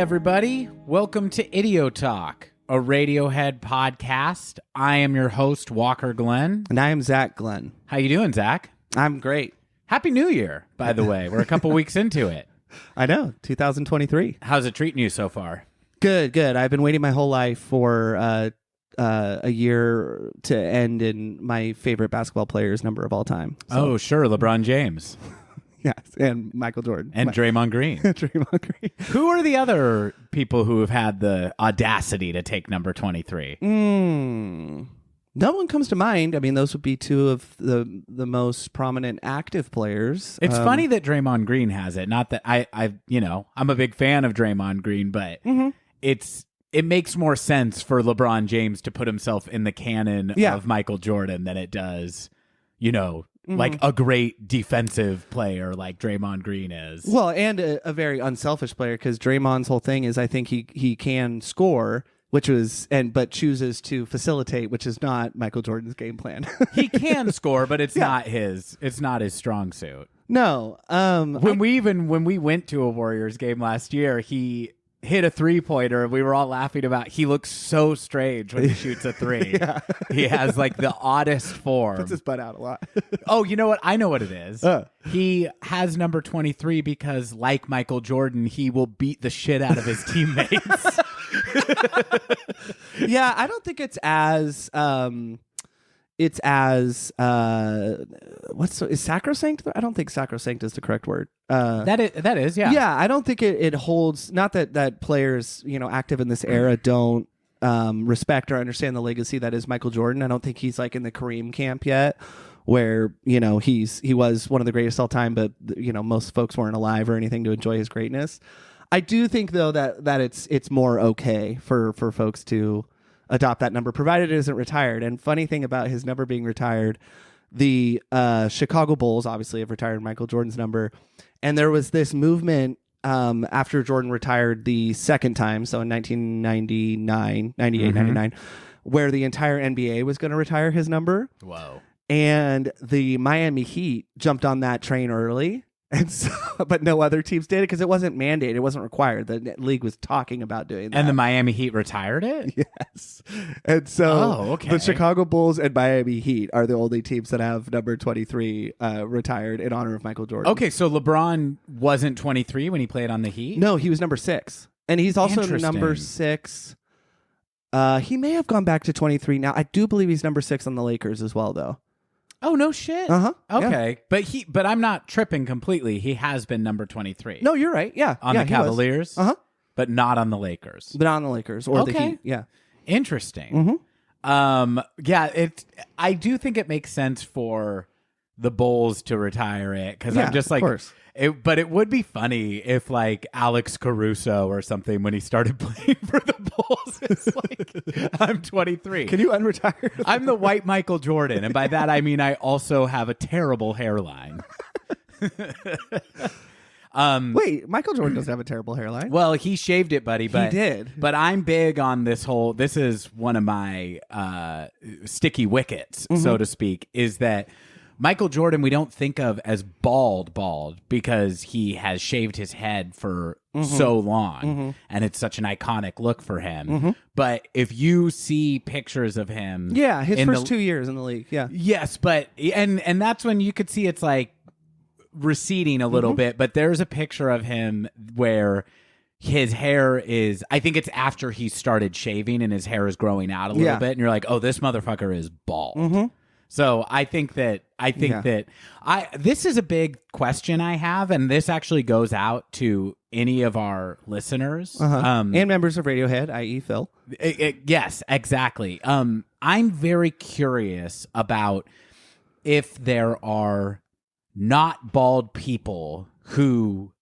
everybody. Welcome to Idio Talk, a Radiohead podcast. I am your host, Walker Glenn. And I am Zach Glenn. How you doing, Zach? I'm great. Happy New Year, by the way. We're a couple weeks into it. I know, 2023. How's it treating you so far? Good. I've been waiting my whole life for a year to end in my favorite basketball player's number of all time. So. Oh, sure, LeBron James. Yes, and Michael Jordan. And Draymond Green. Draymond Green. Who are the other people who have had the audacity to take number 23? No one comes to mind. I mean, those would be two of the most prominent active players. It's funny that Draymond Green has it. Not that I'm a big fan of Draymond Green, but it makes more sense for LeBron James to put himself in the canon of Michael Jordan than it does, like a great defensive player like Draymond Green is. Well, and a very unselfish player, because Draymond's whole thing is I think he can score, but chooses to facilitate, which is not Michael Jordan's game plan. He can score, but it's not his strong suit. No. When we went to a Warriors game last year, he hit a 3-pointer. We were all laughing about he looks so strange when he shoots a 3. He has like the oddest form. Puts his butt out a lot. Oh, you know what? I know what it is. He has number 23 because, like Michael Jordan, he will beat the shit out of his teammates. Yeah, I don't think it's as is sacrosanct? I don't think sacrosanct is the correct word. That is, yeah. Yeah, I don't think it holds, not that players, active in this era don't respect or understand the legacy that is Michael Jordan. I don't think he's like in the Kareem camp yet, where, he was one of the greatest all time, but most folks weren't alive or anything to enjoy his greatness. I do think though that it's more okay for folks to adopt that number, provided it isn't retired. And funny thing about his number being retired, the Chicago Bulls obviously have retired Michael Jordan's number, and there was this movement after Jordan retired the second time, so in 1999, 98, 99, where the entire NBA was going to retire his number. Whoa. And the Miami Heat jumped on that train early. And so, but no other teams did it because it wasn't mandated. It wasn't required. The league was talking about doing that. And the Miami Heat retired it? Yes. And so the Chicago Bulls and Miami Heat are the only teams that have number 23 retired in honor of Michael Jordan. Okay, so LeBron wasn't 23 when he played on the Heat? No, he was number 6. And he's also number 6. He may have gone back to 23 now. I do believe he's number 6 on the Lakers as well, though. Oh, no shit. Okay. Yeah. But I'm not tripping completely. He has been number 23. No, you're right. Yeah. On the Cavaliers? But not on the Lakers. But on the Lakers or the Heat. Yeah. Interesting. I do think it makes sense for the Bulls to retire it, because I'm just like, of course. But it would be funny if like Alex Caruso or something, when he started playing for the Bulls, is like, I'm 23. Can you unretire? I'm the white Michael Jordan. And by that, I mean, I also have a terrible hairline. Wait, Michael Jordan doesn't have a terrible hairline. Well, he shaved it, buddy. But he did. But I'm big on this whole, this is one of my sticky wickets, so to speak, is that Michael Jordan, we don't think of as bald because he has shaved his head for so long, and it's such an iconic look for him. But if you see pictures of him... Yeah, his first 2 years in the league, yeah. Yes, but... And that's when you could see it's like receding a little bit, but there's a picture of him where his hair is... I think it's after he started shaving and his hair is growing out a little bit, and you're like, oh, this motherfucker is bald. So I think that this is a big question I have, and this actually goes out to any of our listeners and members of Radiohead, i.e. Phil. Yes, exactly. I'm very curious about if there are not bald people who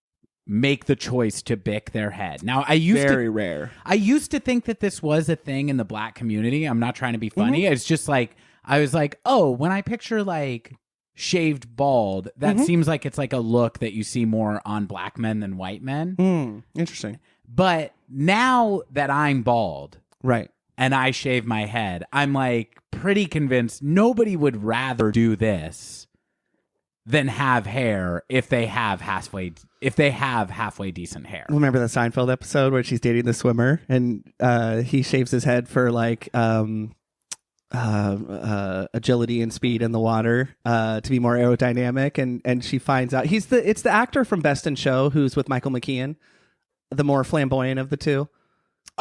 make the choice to bick their head. Now, very rare. I used to think that this was a thing in the black community. I'm not trying to be funny. It's just like, I was like, oh, when I picture like shaved bald, that seems like it's like a look that you see more on black men than white men. Interesting. But now that I'm bald, right, and I shave my head, I'm like pretty convinced nobody would rather do this than have hair if they have halfway decent hair. Remember the Seinfeld episode where she's dating the swimmer and he shaves his head for like agility and speed in the water to be more aerodynamic, and she finds out it's the actor from Best in Show who's with Michael McKean, the more flamboyant of the two.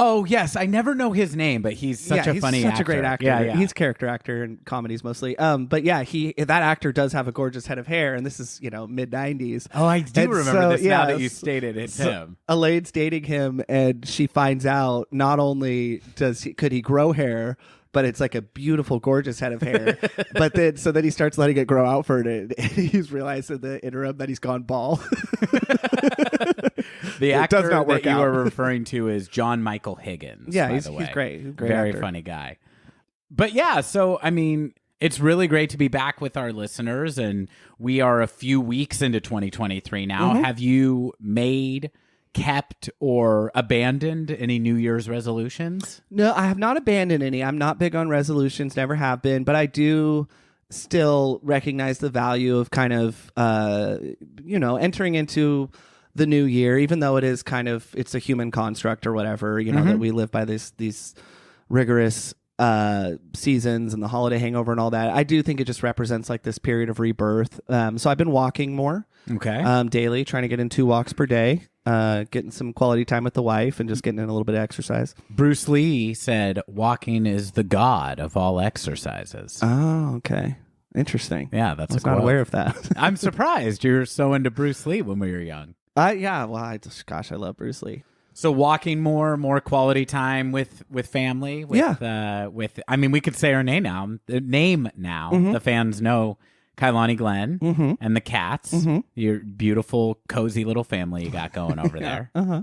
Oh yes, I never know his name, but he's such a funny actor. Such a great actor. Yeah. He's a character actor in comedies mostly. But yeah, that actor does have a gorgeous head of hair, and this is mid '90s. Oh, I do remember this now that you stated it's him. Elaine's dating him, and she finds out not only could he grow hair, but it's like a beautiful, gorgeous head of hair. But then he starts letting it grow out for it, and he's realized in the interim that he's gone bald. The actor that you are referring to is John Michael Higgins. Yeah, he's great. He's a great Very actor. funny guy. But yeah, so I mean, it's really great to be back with our listeners, and we are a few weeks into 2023 now. Mm-hmm. Have you kept or abandoned any New Year's resolutions? No, I have not abandoned any. I'm not big on resolutions, never have been, but I do still recognize the value of kind of, entering into the new year, even though it's a human construct or whatever, that we live by these rigorous seasons and the holiday hangover and all that. I do think it just represents like this period of rebirth. So I've been walking more. Okay. Daily, trying to get in 2 walks per day, getting some quality time with the wife and just getting in a little bit of exercise. Bruce Lee said walking is the god of all exercises. Oh, okay. Interesting. Yeah, that's I was not aware of that. I'm surprised you're so into Bruce Lee when we were young. Yeah, well, I love Bruce Lee. So walking more quality time with family. I mean, we could say our name now. Mm-hmm. The fans know Kailani Glenn and the cats. Mm-hmm. Your beautiful, cozy little family you got going over there. Uh-huh.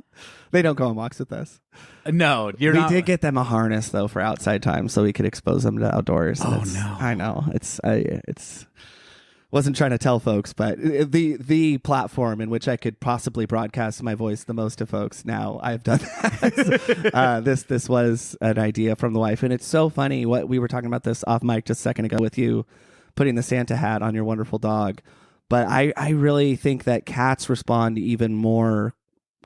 They don't go on walks with us. No, we did get them a harness though for outside time, so we could expose them to outdoors. Oh no, I know it's. Wasn't trying to tell folks, but the platform in which I could possibly broadcast my voice the most to folks, now I've done that. This was an idea from the wife, and it's so funny. What we were talking about this off mic just a second ago with you putting the Santa hat on your wonderful dog, but I really think that cats respond even more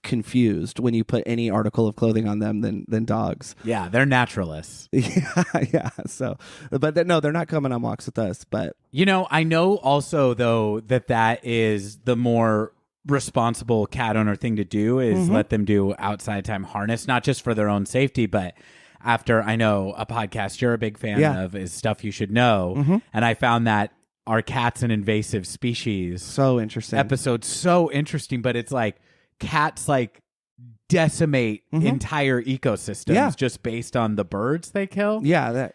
confused when you put any article of clothing on them than dogs. Yeah, they're naturalists. Yeah. So, but no, they're not coming on walks with us. But I know also though that is the more responsible cat owner thing to do is let them do outside time harness, not just for their own safety, but after I know a podcast you're a big fan of is Stuff You Should Know, and I found that our Cat's an Invasive Species so interesting episode so interesting, but it's like cats like decimate entire ecosystems just based on the birds they kill. Yeah,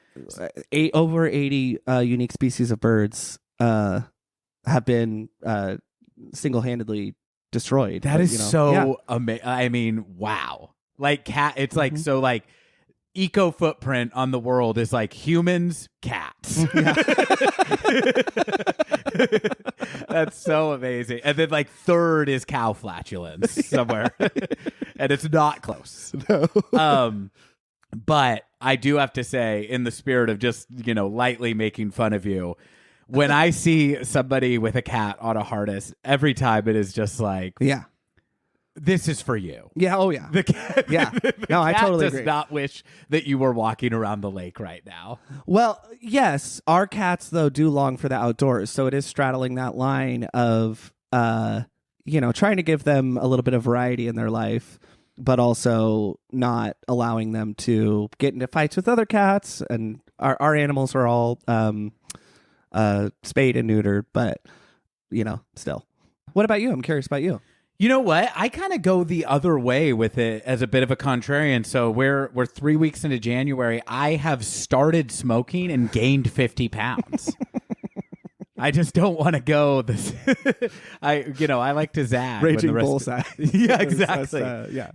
over 80 unique species of birds have been single-handedly destroyed. That is so amazing. I mean, wow. Like it's like so like eco footprint on the world is like humans, cats. That's so amazing. And then like third is cow flatulence somewhere. And it's not close. No. But I do have to say, in the spirit of just, lightly making fun of you, when I see somebody with a cat on a harness, every time it is just like, this is for you. Yeah. Oh, yeah. The cat, No, I totally does agree. not wish that you were walking around the lake right now. Well, yes, our cats though do long for the outdoors, so it is straddling that line of trying to give them a little bit of variety in their life, but also not allowing them to get into fights with other cats. And our animals are all spayed and neutered, but still. What about you? I'm curious about you. You know what? I kind of go the other way with it as a bit of a contrarian. So we're 3 weeks into January. I have started smoking and gained 50 pounds. I just don't want to go this. I like to zag. Raging bull status. Yeah, exactly.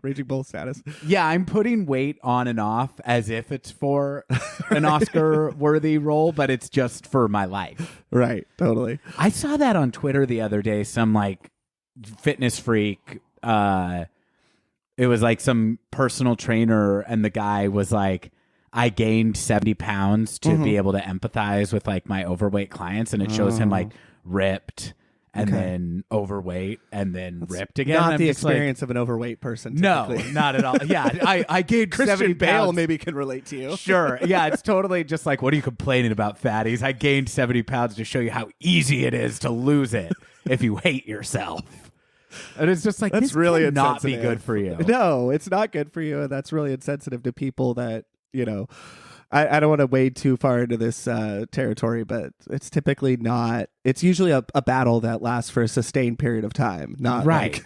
Raging bull status. Yeah, I'm putting weight on and off as if it's for an Oscar-worthy role, but it's just for my life. Right. Totally. I saw that on Twitter the other day. Some like fitness freak. It was like some personal trainer, and the guy was like, I gained 70 pounds to be able to empathize with like my overweight clients, and it shows him like ripped and then overweight and then ripped again. Not I'm the just experience of an overweight person. No, typically. not at all. Yeah, I gained Christian 70 Bale pounds. maybe can relate to you. Sure. Yeah, it's totally just like, what are you complaining about, fatties? I gained 70 pounds to show you how easy it is to lose it if you hate yourself. And it's just like, That's this really cannot be insensitive. good for you. No, it's not good for you. And that's really insensitive to people that, I don't want to wade too far into this territory, but it's typically not. It's usually a battle that lasts for a sustained period of time. Not right.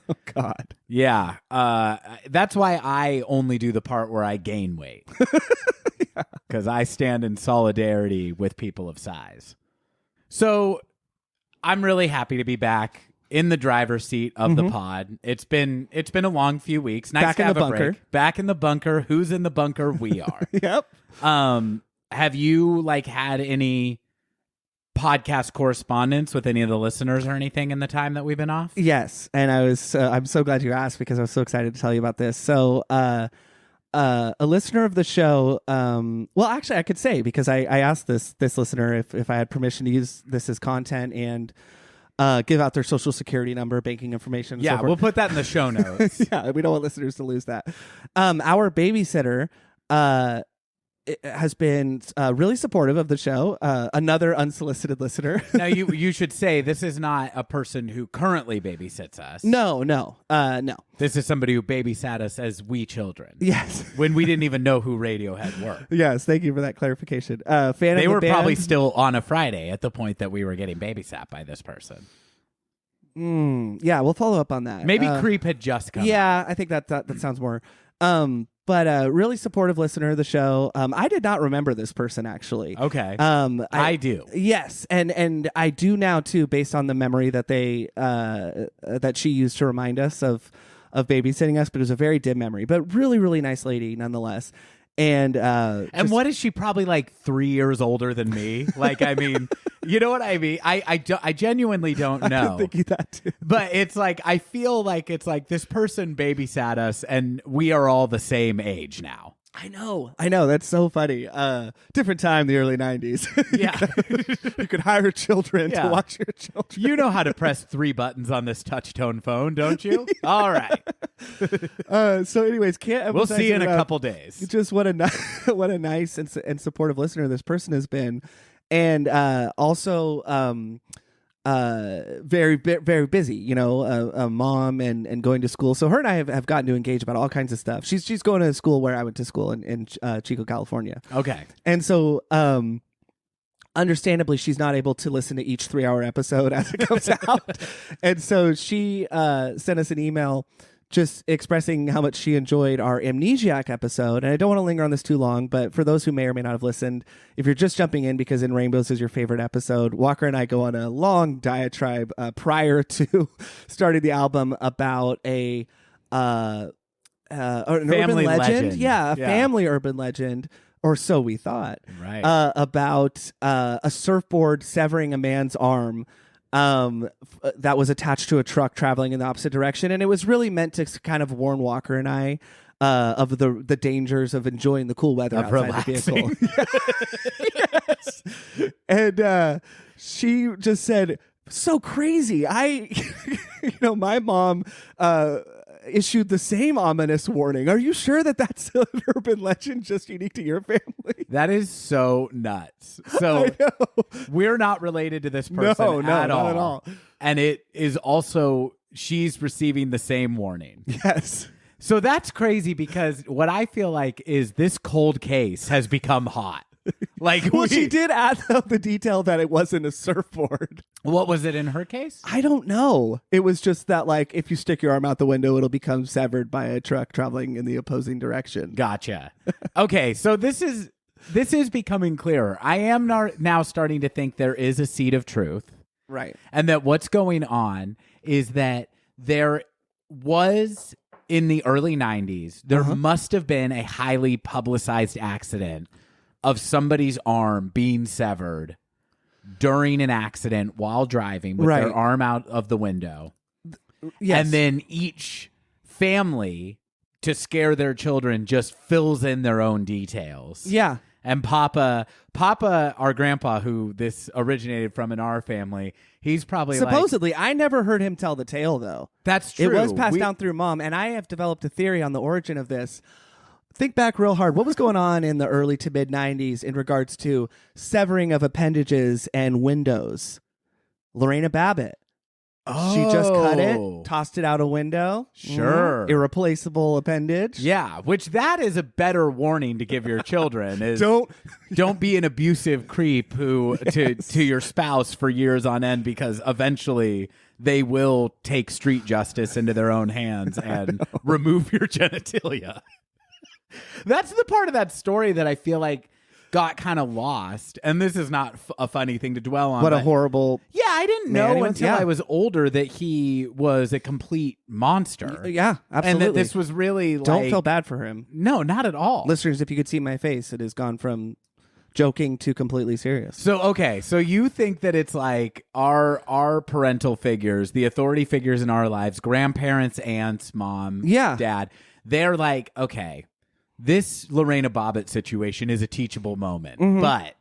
Oh, God. Yeah. That's why I only do the part where I gain weight. Because I stand in solidarity with people of size. So I'm really happy to be back in the driver's seat of the pod. It's been a long few weeks. Nice Back to in have the a bunker. break. Back in the bunker. Who's in the bunker? We are. Yep. Have you had any podcast correspondence with any of the listeners or anything in the time that we've been off? Yes, and I'm so glad you asked because I was so excited to tell you about this. So, a listener of the show, well, actually, I could say because I asked this listener if I had permission to use this as content and give out their social security number, banking information. And Yeah, so forth. we'll put that in the show notes. Yeah, we don't want listeners to lose that. Our babysitter has been really supportive of the show. Another unsolicited listener. Now, you should say this is not a person who currently babysits us. No. This is somebody who babysat us as wee children. Yes. When we didn't even know who Radiohead were. Yes, thank you for that clarification. Fan of They the were band. probably still on a Friday at the point that we were getting babysat by this person. Yeah, we'll follow up on that. Maybe Creep had just come. Yeah, I think that sounds more. But really supportive listener of the show. I did not remember this person actually. Okay. I do. Yes, and I do now too, based on the memory that they that she used to remind us of babysitting us. But it was a very dim memory, but really, really nice lady nonetheless. And what is she? Probably like 3 years older than me. Like, I mean, you know what I mean? I genuinely don't know. I'm thinking that too. But it's like, I feel like it's like this person babysat us and we are all the same age now. I know. That's so funny. Different time, the early 90s. Yeah. You could hire children to watch your children. You know how to press 3 buttons on this touch tone phone, don't you? All right. So anyways, can't We'll emphasize see you in a enough couple days. just what a nice and supportive listener this person has been. And also very very busy, a mom and going to school. So her and I have gotten to engage about all kinds of stuff. She's going to school where I went to school in Chico, California. Okay. And so understandably she's not able to listen to each 3-hour episode as it comes out. And so she sent us an email just expressing how much she enjoyed our Amnesiac episode. And I don't want to linger on this too long, but for those who may or may not have listened, if you're just jumping in because In Rainbows is your favorite episode, Walker and I go on a long diatribe prior to starting the album about an Family urban legend. legend. Yeah, family urban legend. Or so we thought. Right. About a surfboard severing a man's arm that was attached to a truck traveling in the opposite direction. And it was really meant to kind of warn Walker and I of the dangers of enjoying the cool weather Of outside relaxing. the vehicle. Yes. And she just said, so crazy. My mom issued the same ominous warning. Are you sure that that's an urban legend just unique to your family? That is so nuts. So we're not related to this person No, at not all. at all. And it is also, she's receiving the same warning. Yes. So that's crazy because what I feel like is this cold case has become hot. Like, Well, she did add though the detail that it wasn't a surfboard. What was it in her case? I don't know. It was just that, like, if you stick your arm out the window, it'll become severed by a truck traveling in the opposing direction. Gotcha. Okay, so this is becoming clearer. I am now starting to think there is a seed of truth. Right. And that what's going on is that there was, in the early 90s, there must have been a highly publicized accident of somebody's arm being severed during an accident while driving with their arm out of the window. Yes. And then each family, to scare their children, just fills in their own details. Yeah. And Papa, our grandpa, who this originated from in our family, he's probably supposedly. I never heard him tell the tale, though. That's true. It was passed down through mom, and I have developed a theory on the origin of this. Think back real hard. What was going on in the early to mid 90s in regards to severing of appendages and windows? Lorena Babbitt. Oh. She just cut it, tossed it out a window. Sure. Irreplaceable appendage. Yeah, which that is a better warning to give your children is don't be an abusive creep who to your spouse for years on end, because eventually they will take street justice into their own hands and remove your genitalia. That's the part of that story that I feel like got kind of lost, and this is not a funny thing to dwell on. What a horrible. Yeah, I didn't know until I was older that he was a complete monster. Yeah, absolutely. And that this was really like... Don't feel bad for him. No, not at all. Listeners, if you could see my face, it has gone from joking to completely serious. So, okay, so you think that it's like our parental figures, the authority figures in our lives, grandparents, aunts, mom, dad, they're like, okay, this Lorena Bobbitt situation is a teachable moment, but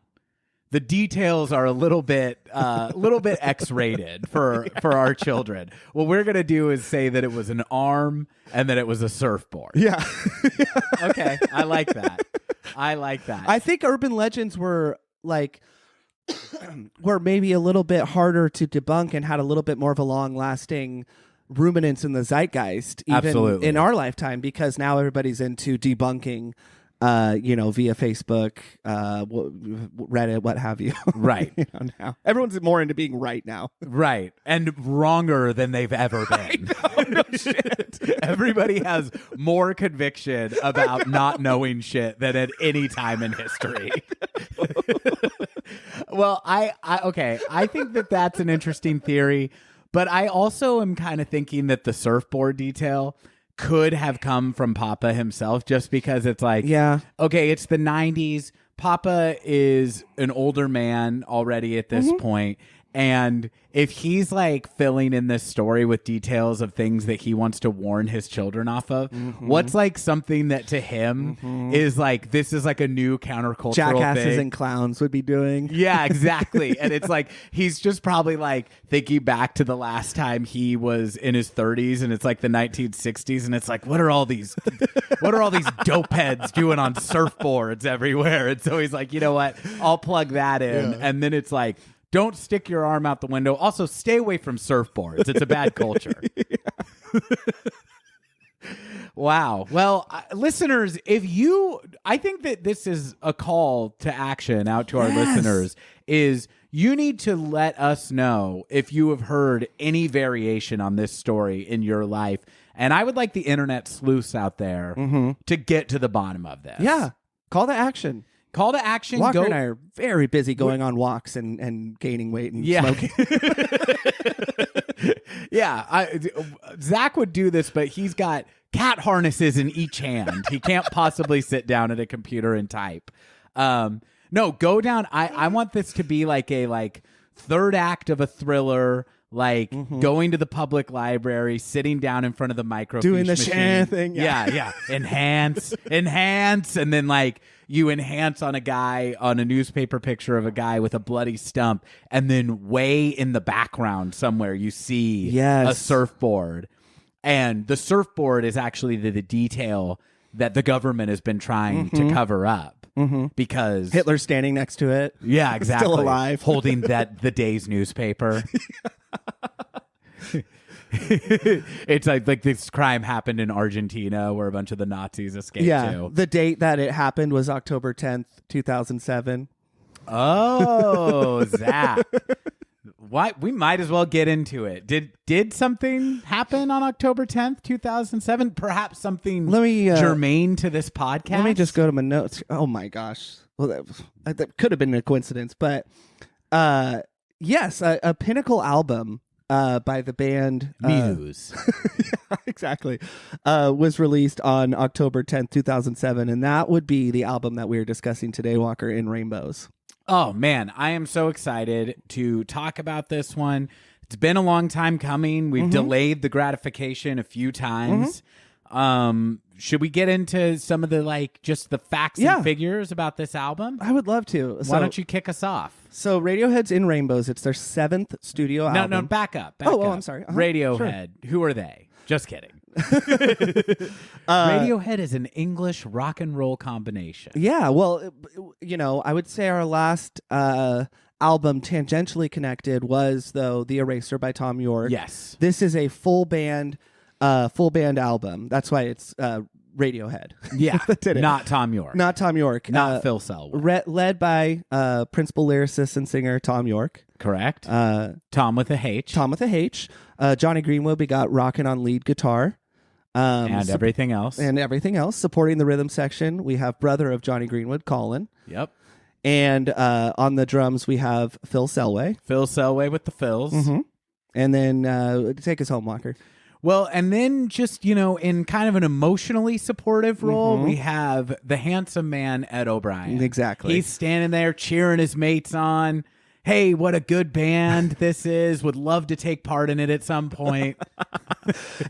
the details are a little bit X-rated for our children. What we're gonna do is say that it was an arm and that it was a surfboard. Yeah. Okay, I like that. I think urban legends were like were maybe a little bit harder to debunk and had a little bit more of a long-lasting ruminants in the zeitgeist, even in our lifetime, because now everybody's into debunking, via Facebook, Reddit, what have you. Right. Now everyone's more into being right now. Right. And wronger than they've ever been. No shit. Everybody has more conviction about not knowing shit than at any time in history. Well, I think that that's an interesting theory. But I also am kind of thinking that the surfboard detail could have come from Papa himself, just because it's like, okay, it's the 90s. Papa is an older man already at this point. And if he's like filling in this story with details of things that he wants to warn his children off of, what's like something that to him is like, this is like a new countercultural jackasses thing. And clowns would be doing. Yeah, exactly. And it's like, he's just probably like thinking back to the last time he was in his 30s, and it's like the 1960s. And it's like, what are all these dope heads doing on surfboards everywhere? And so he's like, you know what? I'll plug that in. Yeah. And then it's like, don't stick your arm out the window. Also, stay away from surfboards. It's a bad culture. Wow. Well, listeners, I think that this is a call to action out to our listeners, is you need to let us know if you have heard any variation on this story in your life. And I would like the internet sleuths out there to get to the bottom of this. Yeah. Call to action. Call to action. Walker and I are very busy going on walks and gaining weight and smoking. Yeah. Zach would do this, but he's got cat harnesses in each hand. He can't possibly sit down at a computer and type. No, go down. I want this to be like a third act of a thriller, like going to the public library, sitting down in front of the microfiche doing the machine. thing. Yeah. Enhance, and then like you enhance on a newspaper picture of a guy with a bloody stump, and then way in the background somewhere you see a surfboard, and the surfboard is actually the detail that the government has been trying to cover up. Because Hitler's standing next to it. Yeah, exactly. Still alive. Holding the day's newspaper. It's like this crime happened in Argentina where a bunch of the Nazis escaped to. The date that it happened was October 10th, 2007. Oh, Zach. Why? We might as well get into it. Did something happen on October 10th, 2007? Perhaps something germane to this podcast? Let me just go to my notes. Oh, my gosh. Well, that could have been a coincidence. But yes, a pinnacle album by the band Muse. Yeah, exactly. Was released on October 10th, 2007. And that would be the album that we are discussing today, Walker, In Rainbows. Oh, man, I am so excited to talk about this one. It's been a long time coming. We've delayed the gratification a few times. Should we get into some of the just the facts and figures about this album? I would love to. Why don't you kick us off? So Radiohead's In Rainbows. It's their 7th studio album. No, back up. I'm sorry. Radiohead. Sure. Who are they? Just kidding. Radiohead is an English rock and roll combination. Yeah, well, I would say our last album tangentially connected was, though, The Eraser by Tom York. Yes. This is a full band album. That's why it's Radiohead. Yeah, that did it. Not Tom York. Not Tom York. Not Phil Selwyn. Led by principal lyricist and singer Tom York. Correct. Tom with a H. Tom with a H. Johnny Greenwood, we got rocking on lead guitar. And everything else. And everything else. Supporting the rhythm section, we have brother of Johnny Greenwood, Colin. Yep. And on the drums, we have Phil Selway. Phil Selway with the fills. Mm-hmm. And then take us home, Walker. Well, and then just, in kind of an emotionally supportive role, we have the handsome man, Ed O'Brien. Exactly. He's standing there cheering his mates on. Hey, what a good band this is. Would love to take part in it at some point.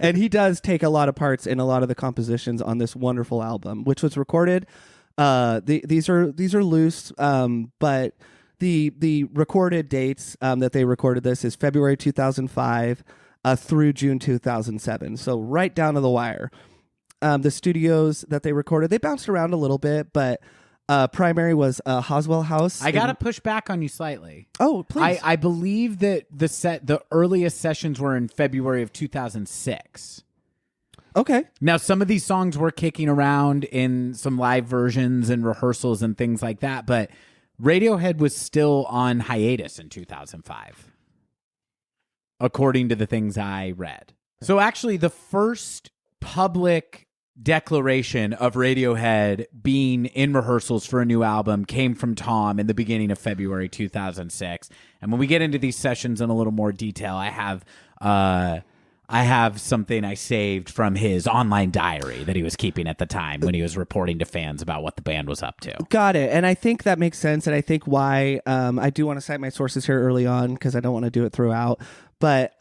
And he does take a lot of parts in a lot of the compositions on this wonderful album, which was recorded. These are loose, but the recorded dates that they recorded this is February 2005 through June 2007. So right down to the wire. The studios that they recorded, they bounced around a little bit, but primary was Hoswell House. I got to push back on you slightly. Oh, please. I believe that the earliest sessions were in February of 2006. Okay. Now, some of these songs were kicking around in some live versions and rehearsals and things like that, but Radiohead was still on hiatus in 2005, according to the things I read. So actually, the first public declaration of Radiohead being in rehearsals for a new album came from Tom in the beginning of February 2006. And when we get into these sessions in a little more detail, I have something I saved from his online diary that he was keeping at the time when he was reporting to fans about what the band was up to. Got it. And I think that makes sense. And I think why I do want to cite my sources here early on because I don't want to do it throughout. But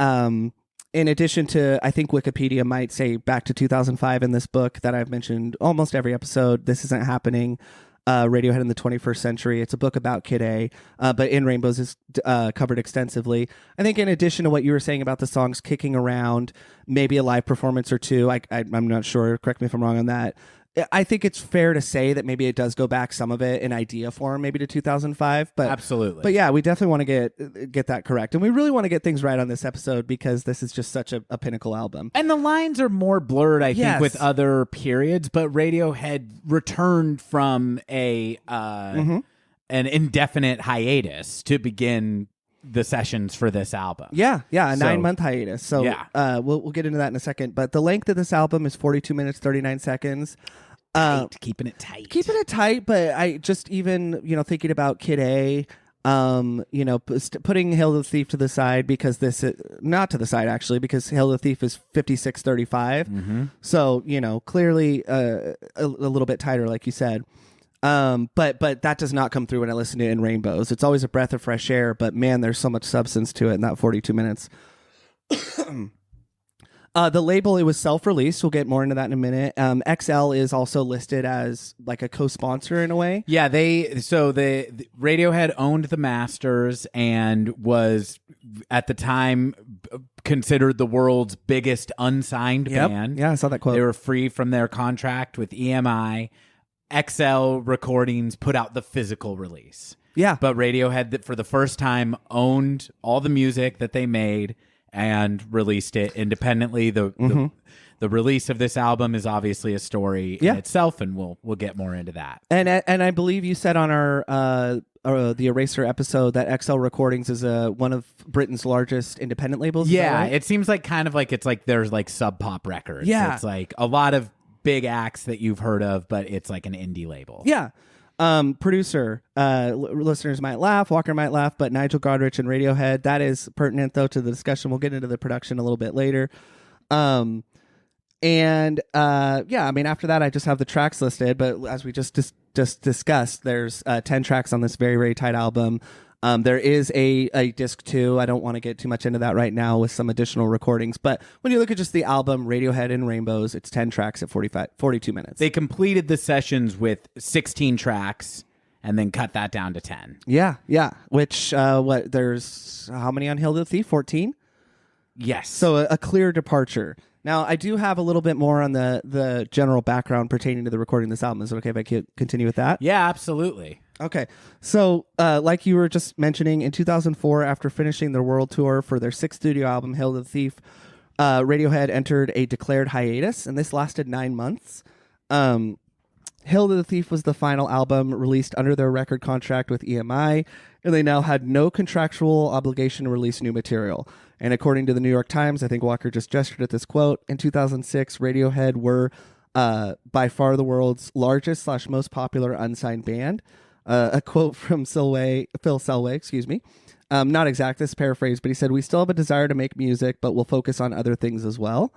in addition to, I think Wikipedia might say back to 2005 in this book that I've mentioned almost every episode, This Isn't Happening, Radiohead in the 21st Century. It's a book about Kid A, but In Rainbows is covered extensively. I think in addition to what you were saying about the songs kicking around, maybe a live performance or two, I'm not sure, correct me if I'm wrong on that. I think it's fair to say that maybe it does go back some of it in idea form, maybe to 2005. But absolutely. But yeah, we definitely want to get that correct, and we really want to get things right on this episode because this is just such a pinnacle album. And the lines are more blurred, I think, with other periods. But Radiohead returned from an indefinite hiatus to begin the sessions for this album. Yeah, a 9-month hiatus. So we'll get into that in a second. But the length of this album is 42 minutes, 39 seconds. Keeping it tight. Keeping it tight, but I just even, thinking about Kid A, putting Hail the Thief to the side because this is not to the side actually because Hail the Thief is 56:35. Mm-hmm. So, clearly a little bit tighter like you said. But that does not come through when I listen to In Rainbows. It's always a breath of fresh air, but man, there's so much substance to it in that 42 minutes. The label, it was self-released. We'll get more into that in a minute. XL is also listed as like a co-sponsor in a way. Yeah, the Radiohead owned the masters and was at the time considered the world's biggest unsigned band. Yeah, I saw that quote. They were free from their contract with EMI. XL Recordings put out the physical release. Yeah. But Radiohead, for the first time, owned all the music that they made and released it independently. The release of this album is obviously a story in itself, and we'll get more into that. And I believe you said on our the Eraser episode that XL Recordings is one of Britain's largest independent labels. Yeah, right? it seems like kind of like it's like there's like Sub Pop Records. Yeah. It's like a lot of big acts that you've heard of, but it's like an indie label. Yeah. Producer, listeners might laugh, Walker might laugh, but Nigel Godrich and Radiohead, that is pertinent though to the discussion. We'll get into the production a little bit later. After that I just have the tracks listed, but as we just discussed, there's 10 tracks on this very, very tight album. There is a disc 2. I don't want to get too much into that right now with some additional recordings. But when you look at just the album, Radiohead in Rainbows, it's 10 tracks at 42 minutes. They completed the sessions with 16 tracks and then cut that down to 10. Yeah. Which, there's how many on Hail to the Thief? 14? Yes. So a clear departure. Now, I do have a little bit more on the general background pertaining to the recording of this album. Is it okay if I continue with that? Yeah, absolutely. Okay. So, like you were just mentioning, in 2004, after finishing their world tour for their 6th studio album, Hail to the Thief, Radiohead entered a declared hiatus, and this lasted 9 months. Hail to the Thief was the final album released under their record contract with EMI, and they now had no contractual obligation to release new material. And according to the New York Times, I think Walker just gestured at this quote, in 2006, Radiohead were by far the world's largest / most popular unsigned band. A quote from Phil Selway, not exact, this paraphrase, but he said, "We still have a desire to make music, but we'll focus on other things as well."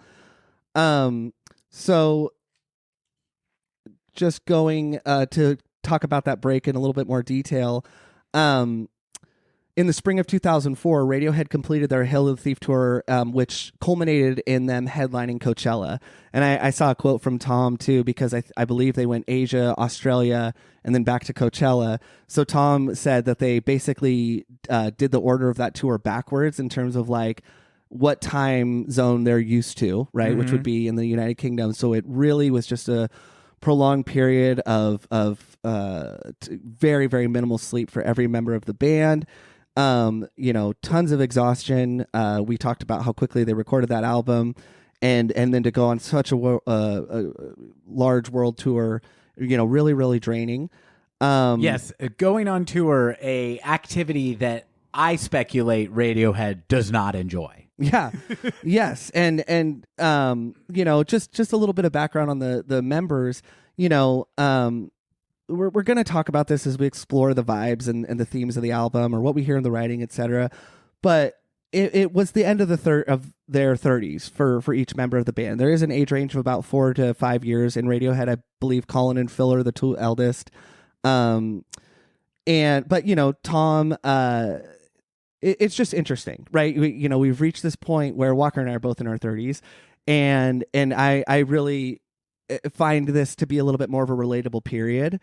So just going to talk about that break in a little bit more detail. In the spring of 2004, Radiohead completed their Hail to the Thief tour, which culminated in them headlining Coachella. And I saw a quote from Tom, too, because I believe they went Asia, Australia, and then back to Coachella. So Tom said that they basically did the order of that tour backwards in terms of like what time zone they're used to, right? Mm-hmm. Which would be in the United Kingdom. So it really was just a prolonged period of very, very minimal sleep for every member of the band. Tons of exhaustion. We talked about how quickly they recorded that album, and then to go on such a large world tour, really, really draining. Yes, going on tour, a activity that I speculate Radiohead does not enjoy. Yeah. Yes. And just a little bit of background on the members, we're going to talk about this as we explore the vibes and the themes of the album or what we hear in the writing, etc. But it was the end of their 30s for each member of the band. There is an age range of about 4 to 5 years in Radiohead. I believe Colin and Phil are the 2 eldest. Tom, it's just interesting, right? We've reached this point where Walker and I are both in our 30s, and I really find this to be a little bit more of a relatable period.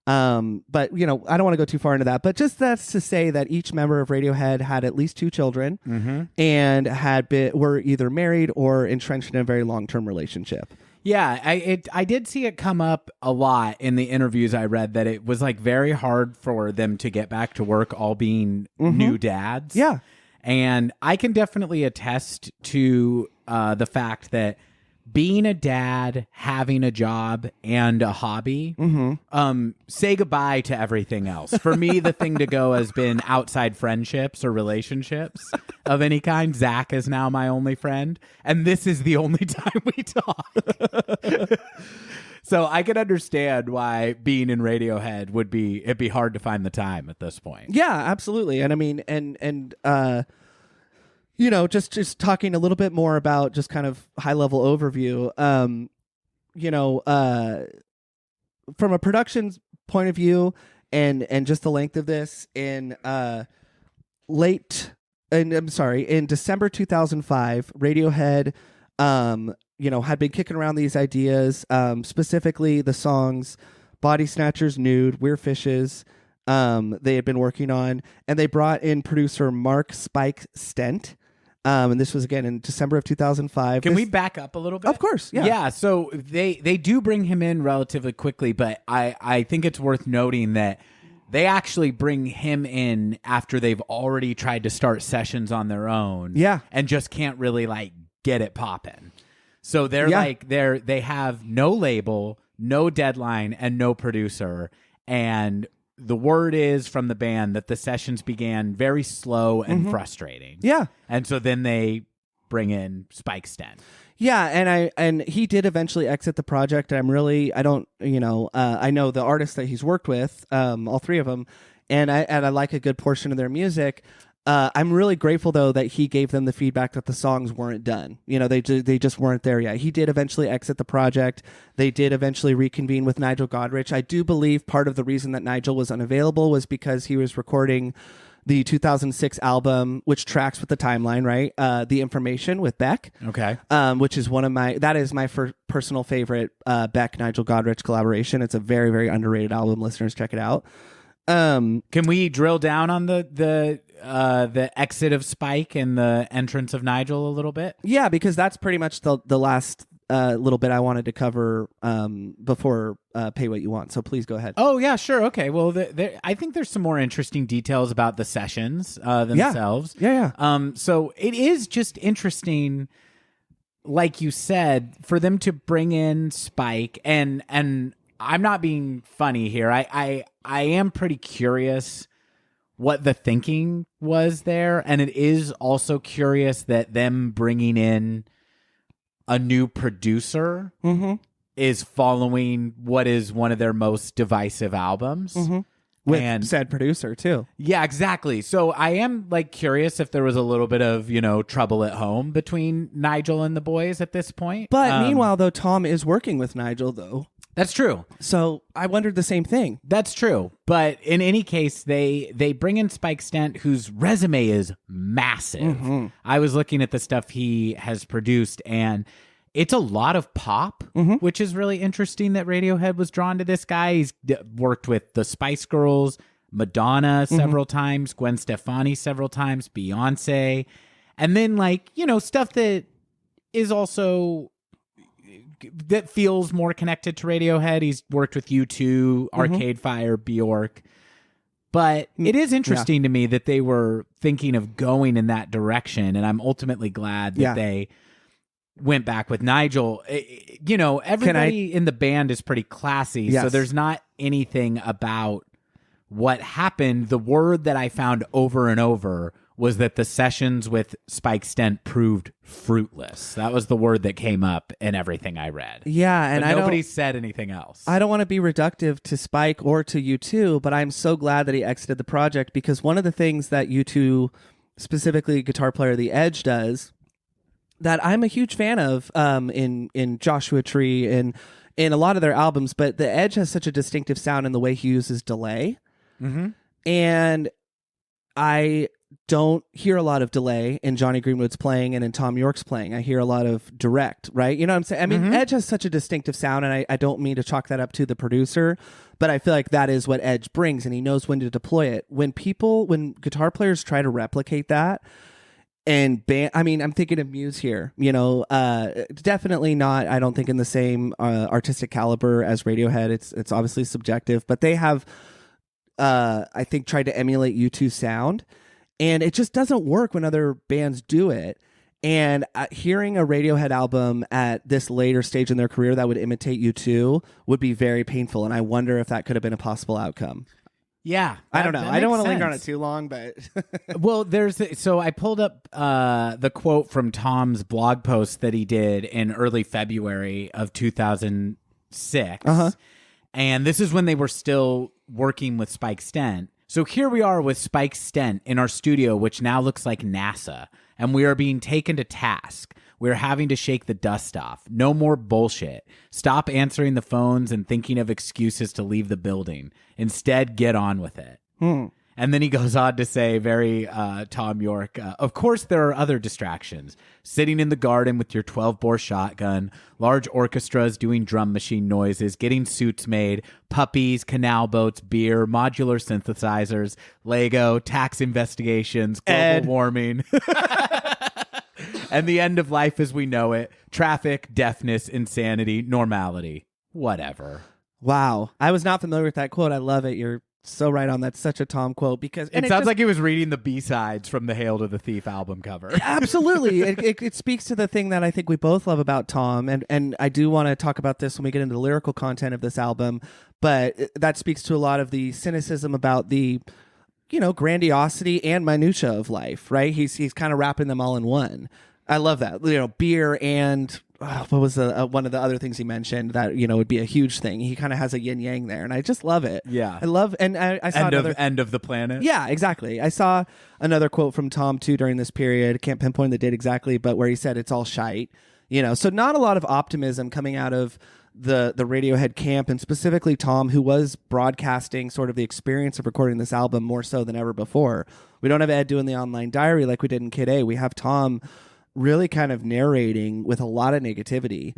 But I don't want to go too far into that, but just that's to say that each member of Radiohead had at least 2 children, mm-hmm. and were either married or entrenched in a very long-term relationship. Yeah, I did see it come up a lot in the interviews I read that it was like very hard for them to get back to work, all being mm-hmm. new dads. Yeah. And I can definitely attest to the fact that being a dad, having a job, and a hobby, mm-hmm. Say goodbye to everything else. For me, the thing to go has been outside friendships or relationships of any kind. Zach is now my only friend, and this is the only time we talk. So I can understand why being in Radiohead it'd be hard to find the time at this point. Yeah, absolutely. And I mean, just talking a little bit more about just kind of high level overview, from a production point of view and just the length of this in December 2005, Radiohead, had been kicking around these ideas, specifically the songs Body Snatchers, Nude, We're Fishes, they had been working on, and they brought in producer Mark Spike Stent. And this was, again, in December of 2005. Can we back up a little bit? Of course, yeah. Yeah, so they do bring him in relatively quickly, but I think it's worth noting that they actually bring him in after they've already tried to start sessions on their own. Yeah. And just can't really, get it popping. So they're they have no label, no deadline, and no producer, and the word is from the band that the sessions began very slow and mm-hmm. frustrating. Yeah. And so then they bring in Spike Stent. Yeah, and he did eventually exit the project. I know the artists that he's worked with, all 3 of them, and I like a good portion of their music. I'm really grateful, though, that he gave them the feedback that the songs weren't done. They just weren't there yet. He did eventually exit the project. They did eventually reconvene with Nigel Godrich. I do believe part of the reason that Nigel was unavailable was because he was recording the 2006 album, which tracks with the timeline, right? The Information with Beck. Okay. Which is that is my personal favorite Beck Nigel Godrich collaboration. It's a very, very underrated album. Listeners, check it out. Can we drill down on the exit of Spike and the entrance of Nigel a little bit? Yeah, because that's pretty much the last little bit I wanted to cover before Pay What You Want. So please go ahead. Oh, yeah, sure. Okay. Well, I think there's some more interesting details about the sessions themselves. Yeah. So it is just interesting, like you said, for them to bring in Spike, and I'm not being funny here. I am pretty curious what the thinking was there, and it is also curious that them bringing in a new producer is following what is one of their most divisive albums. With said producer too. Yeah, exactly. So I am like curious if there was a little bit of, trouble at home between Nigel and the boys at this point. But meanwhile, though, Tom is working with Nigel, though. That's true. So I wondered the same thing. That's true. But in any case, they bring in Spike Stent, whose resume is massive. I was looking at the stuff he has produced, and it's a lot of pop, which is really interesting that Radiohead was drawn to this guy. He's worked with the Spice Girls, Madonna several times, Gwen Stefani several times, Beyonce, and then stuff that is also that feels more connected to Radiohead. He's worked with U2, Arcade Fire, Bjork. But it is interesting to me that they were thinking of going in that direction, and I'm ultimately glad that they went back with Nigel. Everybody in the band is pretty classy, so there's not anything about what happened. The word that I found over and over was that the sessions with Spike Stent proved fruitless. That was the word that came up in everything I read. Yeah, and nobody said anything else. I don't want to be reductive to Spike or to U2, but I'm so glad that he exited the project, because one of the things that U2, specifically guitar player The Edge, does that I'm a huge fan of in Joshua Tree and in a lot of their albums, but The Edge has such a distinctive sound in the way he uses delay. And I don't hear a lot of delay in Johnny Greenwood's playing and in Tom York's playing. I hear a lot of direct, right? You know what I'm saying? I mean, Edge has such a distinctive sound, and I don't mean to chalk that up to the producer, but I feel like that is what Edge brings, and he knows when to deploy it. When guitar players try to replicate that, and I'm thinking of Muse here, definitely not, I don't think, in the same artistic caliber as Radiohead. It's obviously subjective, but they have, I think, tried to emulate U2's sound. And it just doesn't work when other bands do it. And hearing a Radiohead album at this later stage in their career that would imitate U2 would be very painful. And I wonder if that could have been a possible outcome. Yeah. I don't know. I don't want to linger on it too long, but... Well, so I pulled up the quote from Tom's blog post that he did in early February of 2006. And this is when they were still working with Spike Stent. So here we are with Spike Stent in our studio, which now looks like NASA, and we are being taken to task. We're having to shake the dust off. No more bullshit. Stop answering the phones and thinking of excuses to leave the building. Instead, get on with it. And then he goes on to say, very Tom York, of course there are other distractions. Sitting in the garden with your 12-bore shotgun, large orchestras doing drum machine noises, getting suits made, puppies, canal boats, beer, modular synthesizers, Lego, tax investigations, global warming, and the end of life as we know it, traffic, deafness, insanity, normality, whatever. Wow. I was not familiar with that quote. I love it. You're so right on. That's such a Tom quote, because it sounds like he was reading the B-sides from the Hail to the Thief album cover. Absolutely. It speaks to the thing that I think we both love about Tom, and I do want to talk about this when we get into the lyrical content of this album, but that speaks to a lot of the cynicism about the grandiosity and minutia of life, right? He's kind of wrapping them all in one. I love that. Beer and what was one of the other things he mentioned that would be a huge thing. He kind of has a yin yang there, and I just love it. Yeah, I love. And I saw end of the planet. Yeah, exactly. I saw another quote from Tom too during this period. Can't pinpoint the date exactly, but where he said it's all shite. So not a lot of optimism coming out of the Radiohead camp, and specifically Tom, who was broadcasting sort of the experience of recording this album more so than ever before. We don't have Ed doing the online diary like we did in Kid A. We have Tom really kind of narrating with a lot of negativity.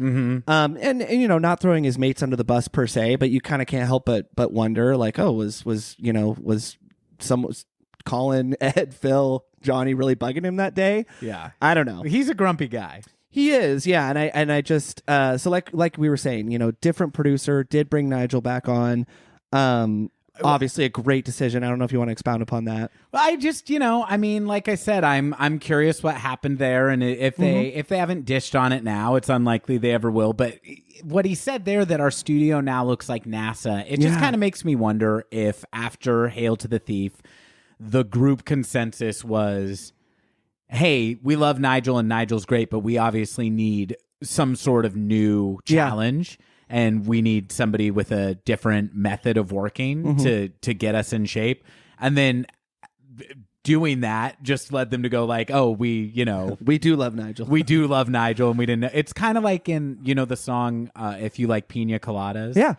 And you know, not throwing his mates under the bus per se, but you kind of can't help but wonder, like, oh, was someone, Colin, Ed, Phil, Johnny really bugging him that day? Yeah. I don't know. He's a grumpy guy. He is, yeah. And I just so like we were saying, you know, different producer, did bring Nigel back on. Obviously a great decision. I don't know if you want to expound upon that. Well, I just, you know, I mean, like I said, I'm curious what happened there, and if they haven't dished on it now, it's unlikely they ever will. But what he said there, that our studio now looks like NASA, it just kind of makes me wonder if after Hail to the Thief, the group consensus was, hey, we love Nigel and Nigel's great, but we obviously need some sort of new challenge. And we need somebody with a different method of working to get us in shape. And then doing that just led them to go like, oh, we do love Nigel. We do love Nigel. And we didn't know. It's kind of like in, you know, the song, If You Like Pina Coladas. Yeah.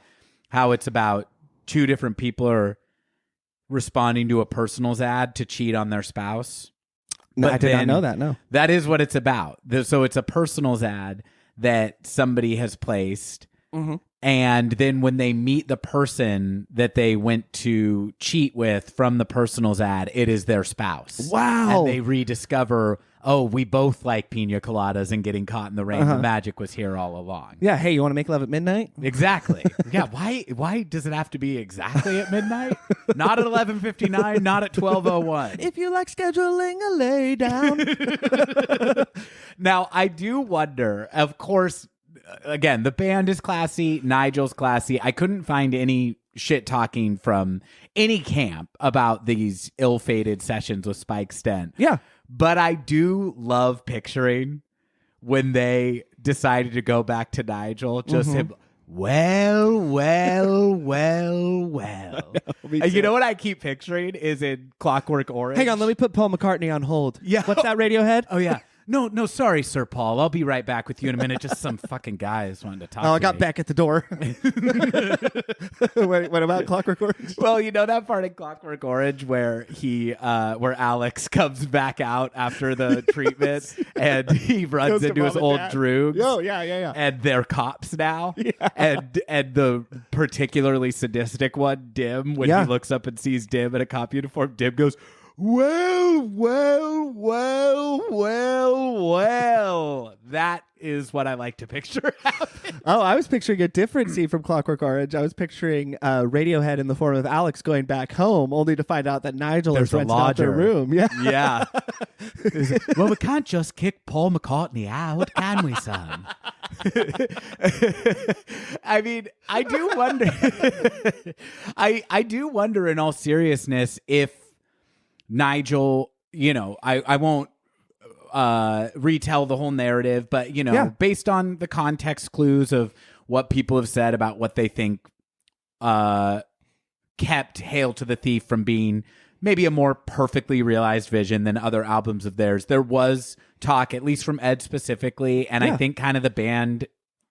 How it's about two different people are responding to a personals ad to cheat on their spouse. No, But I did not then know that, no. That is what it's about. So it's a personals ad that somebody has placed. And then when they meet the person that they went to cheat with from the personals ad, it is their spouse. Wow. And they rediscover, oh, we both like pina coladas and getting caught in the rain. The magic was here all along. Yeah, hey, you want to make love at midnight? Exactly. Yeah, why does it have to be exactly at midnight? Not at 11:59, not at 12:01. If you like scheduling a lay down. Now, I do wonder, of course, again, the band is classy. Nigel's classy. I couldn't find any shit talking from any camp about these ill-fated sessions with Spike Stent. Yeah. But I do love picturing when they decided to go back to Nigel, just him, well. You know what I keep picturing is in Clockwork Orange. Hang on, let me put Paul McCartney on hold. Yeah. What's that, Radiohead? Oh, yeah. No, sorry, Sir Paul. I'll be right back with you in a minute. Just some fucking guys wanting to talk. Oh, I to got me. back at the door. What about Clockwork Orange? Well, you know that part in Clockwork Orange where where Alex comes back out after the treatment and he runs Goes to into his Mom and old Dad. droogs. Oh, yeah. And they're cops now. And the particularly sadistic one, Dim, when he looks up and sees Dim in a cop uniform, Dim goes, well. That is what I like to picture happen. Oh, I was picturing a different scene from Clockwork Orange. I was picturing Radiohead in the form of Alex going back home, only to find out that Nigel There's is a renting out their lodger. room. Yeah. Yeah. Well, we can't just kick Paul McCartney out, can we, son? I mean, I do wonder. I do wonder, in all seriousness, if Nigel, you know, I won't retell the whole narrative, but, you know, based on the context clues of what people have said about what they think kept Hail to the Thief from being maybe a more perfectly realized vision than other albums of theirs, there was talk, at least from Ed specifically, and I think kind of the band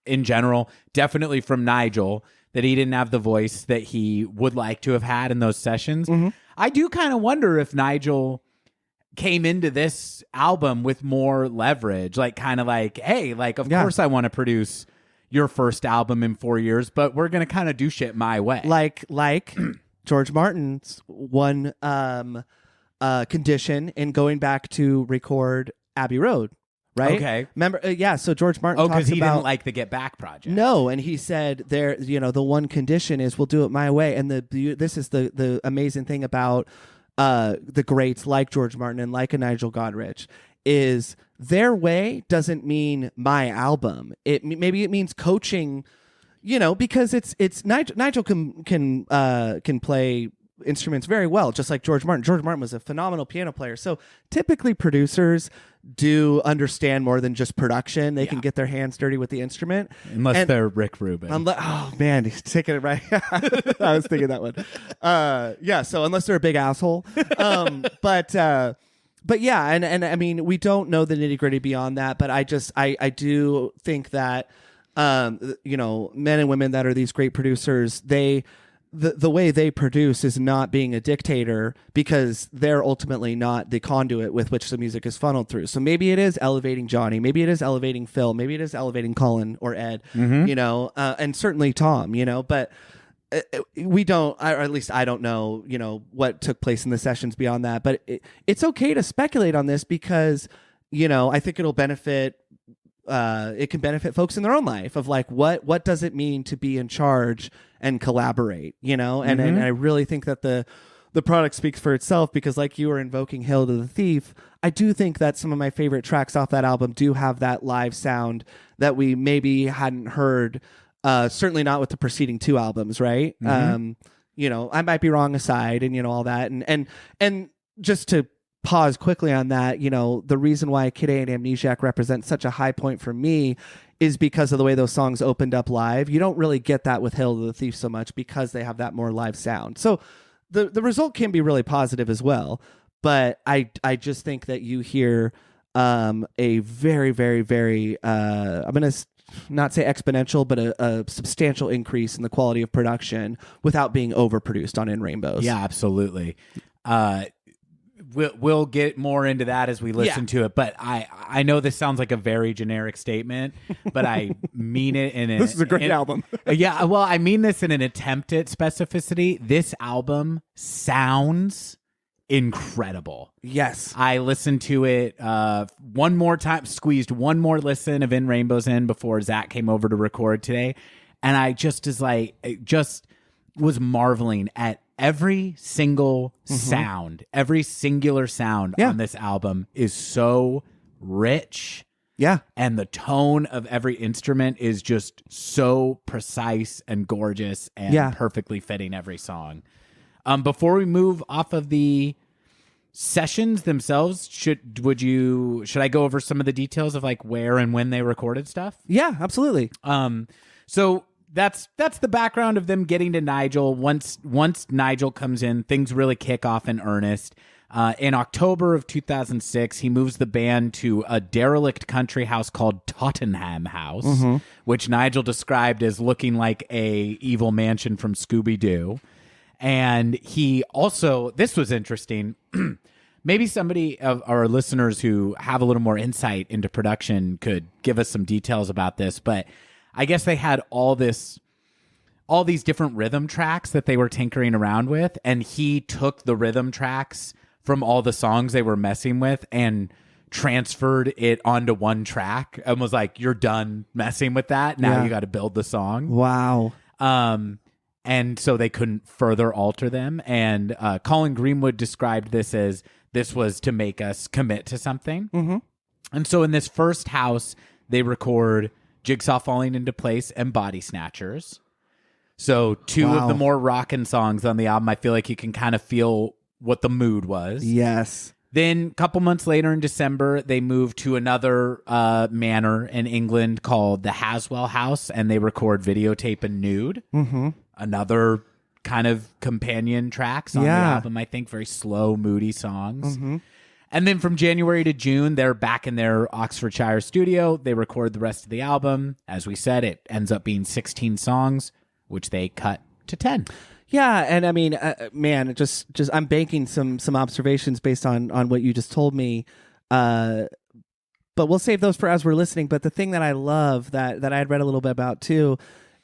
in general, definitely from Nigel, that he didn't have the voice that he would like to have had in those sessions. I do kind of wonder if Nigel came into this album with more leverage, like kind of like, hey, like, of course I want to produce your first album in 4 years, but we're going to kind of do shit my way. Like George Martin's one condition in going back to record Abbey Road, right? Okay. Remember? So George Martin because talks he about, didn't like the Get Back project. No, and he said there, you know, the one condition is we'll do it my way. And this is the amazing thing about the greats like George Martin and like a Nigel Godrich is their way doesn't mean my album. Maybe it means coaching, you know, because it's Nigel can play instruments very well, just like George Martin. George Martin was a phenomenal piano player. So typically producers do understand more than just production. They can get their hands dirty with the instrument. Unless they're Rick Rubin. Oh, man, he's taking it right. I was thinking that one. So unless they're a big asshole. But yeah, and I mean, we don't know the nitty gritty beyond that, but I do think that, you know, men and women that are these great producers, they the way they produce is not being a dictator, because they're ultimately not the conduit with which the music is funneled through. So maybe it is elevating Johnny, maybe it is elevating Phil, maybe it is elevating Colin or Ed, and certainly Tom, but we don't, or at least I don't know, what took place in the sessions beyond that. But it's okay to speculate on this, because, I think it'll benefit. It can benefit folks in their own life of like, what does it mean to be in charge and collaborate, and I really think that the product speaks for itself, because like you were invoking Hail to the Thief, I do think that some of my favorite tracks off that album do have that live sound that we maybe hadn't heard, certainly not with the preceding two albums, right? I might be wrong aside and all that, and just to pause quickly on that, the reason why Kid A and Amnesiac represent such a high point for me is because of the way those songs opened up live. You don't really get that with Hail to the Thief so much, because they have that more live sound. So the result can be really positive as well. But I just think that you hear a very, very, very, I'm going to not say exponential, but a substantial increase in the quality of production without being overproduced on In Rainbows. Yeah, absolutely. We'll get more into that as we listen to it, but I know this sounds like a very generic statement, but I mean it in this is a great album. Yeah, well, I mean this in an attempt at specificity. This album sounds incredible. Yes. I listened to it one more time, squeezed one more listen of In Rainbows in before Zach came over to record today, and I just was marveling at every single sound, every singular sound on this album is so rich. Yeah. And the tone of every instrument is just so precise and gorgeous and perfectly fitting every song. Before we move off of the sessions themselves, should I go over some of the details of like where and when they recorded stuff? Yeah, absolutely. So that's the background of them getting to Nigel. Once Nigel comes in, things really kick off in earnest. In October of 2006, he moves the band to a derelict country house called Tottenham House, which Nigel described as looking like a evil mansion from Scooby-Doo. And he also, this was interesting, maybe somebody of our listeners who have a little more insight into production could give us some details about this, but I guess they had all these different rhythm tracks that they were tinkering around with, and he took the rhythm tracks from all the songs they were messing with and transferred it onto one track and was like, you're done messing with that. Now you got to build the song. Wow. And so they couldn't further alter them. And Colin Greenwood described this was to make us commit to something. And so in this first house, they record Jigsaw Falling Into Place and Body Snatchers. So two of the more rockin' songs on the album. I feel like you can kind of feel what the mood was. Yes. Then a couple months later in December, they moved to another manor in England called the Haswell House, and they record Videotape and Nude. Another kind of companion tracks on the album, I think. Very slow, moody songs. And then from January to June, they're back in their Oxfordshire studio. They record the rest of the album. As we said, it ends up being 16 songs, which they cut to 10. Yeah, and I mean, man, just I'm banking some observations based on what you just told me, but we'll save those for as we're listening. But the thing that I love that I had read a little bit about too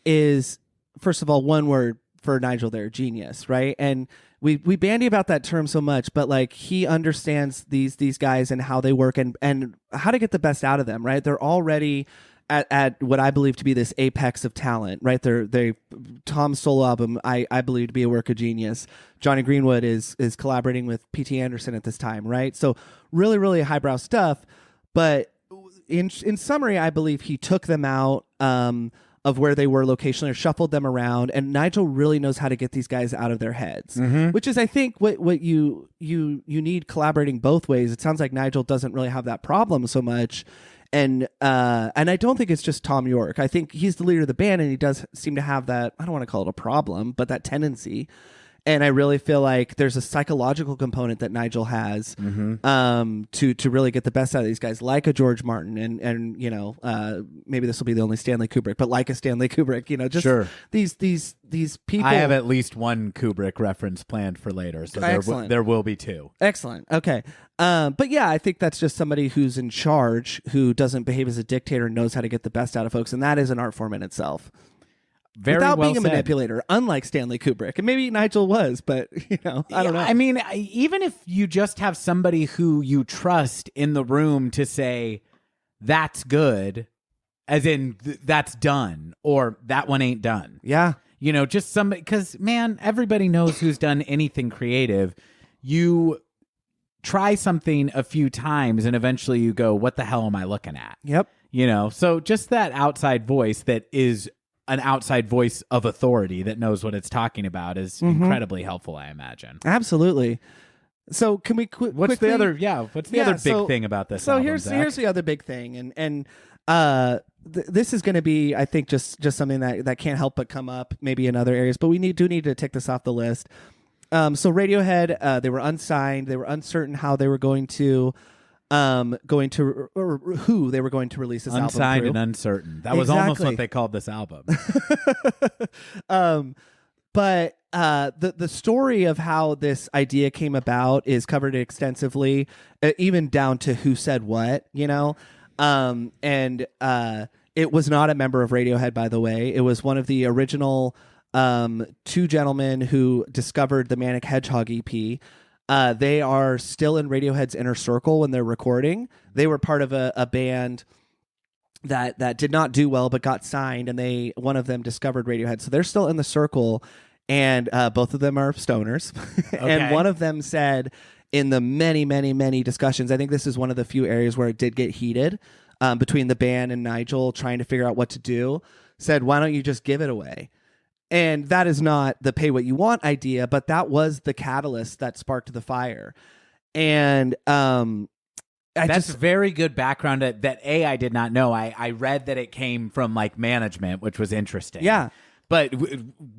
is, first of all, one word for Nigel there, genius, right? And we bandy about that term so much, but like he understands these guys and how they work and how to get the best out of them, right? They're already at what I believe to be this apex of talent, right? Tom's solo album, I believe to be a work of genius. Johnny Greenwood is collaborating with P.T. Anderson at this time, right? So really, really highbrow stuff. But in summary, I believe he took them out of where they were locationally or shuffled them around. And Nigel really knows how to get these guys out of their heads, which is, I think, what you need collaborating both ways. It sounds like Nigel doesn't really have that problem so much. And I don't think it's just Tom York. I think he's the leader of the band, and he does seem to have that, I don't want to call it a problem, but that tendency. And I really feel like there's a psychological component that Nigel has to really get the best out of these guys, like a George Martin, and you know, maybe this will be the only Stanley Kubrick, but like a Stanley Kubrick, you know, just these people. I have at least one Kubrick reference planned for later, so there will be two. Excellent. Okay. But yeah, I think that's just somebody who's in charge, who doesn't behave as a dictator and knows how to get the best out of folks, and that is an art form in itself. Without being a manipulator, unlike Stanley Kubrick. And maybe Nigel was, but, you know, I don't know. I mean, even if you just have somebody who you trust in the room to say, that's good, as in, that's done, or that one ain't done. Yeah. You know, just somebody, because, man, everybody knows who's done anything creative. You try something a few times, and eventually you go, what the hell am I looking at? Yep. You know, so just that outside voice that is an outside voice of authority that knows what it's talking about is incredibly helpful, I imagine. Absolutely. So can we what's the other big thing about this album, here's the other big thing, and this is going to be, I think, just something that can't help but come up maybe in other areas, but we do need to tick this off the list. So Radiohead, they were unsigned, they were uncertain how they were going to or who they were going to release this album through. Unsigned and uncertain. That was almost what they called this album. But the story of how this idea came about is covered extensively, even down to who said what, you know. And it was not a member of Radiohead, by the way. It was one of the original two gentlemen who discovered the Manic Hedgehog EP. They are still in Radiohead's inner circle when they're recording. They were part of a band that did not do well but got signed, and one of them discovered Radiohead. So they're still in the circle, and both of them are stoners. Okay. And one of them said in the many, many, many discussions, I think this is one of the few areas where it did get heated between the band and Nigel trying to figure out what to do, said, why don't you just give it away? And that is not the pay what you want idea, but that was the catalyst that sparked the fire. And that's very good background that I did not know. I read that it came from like management, which was interesting. Yeah. But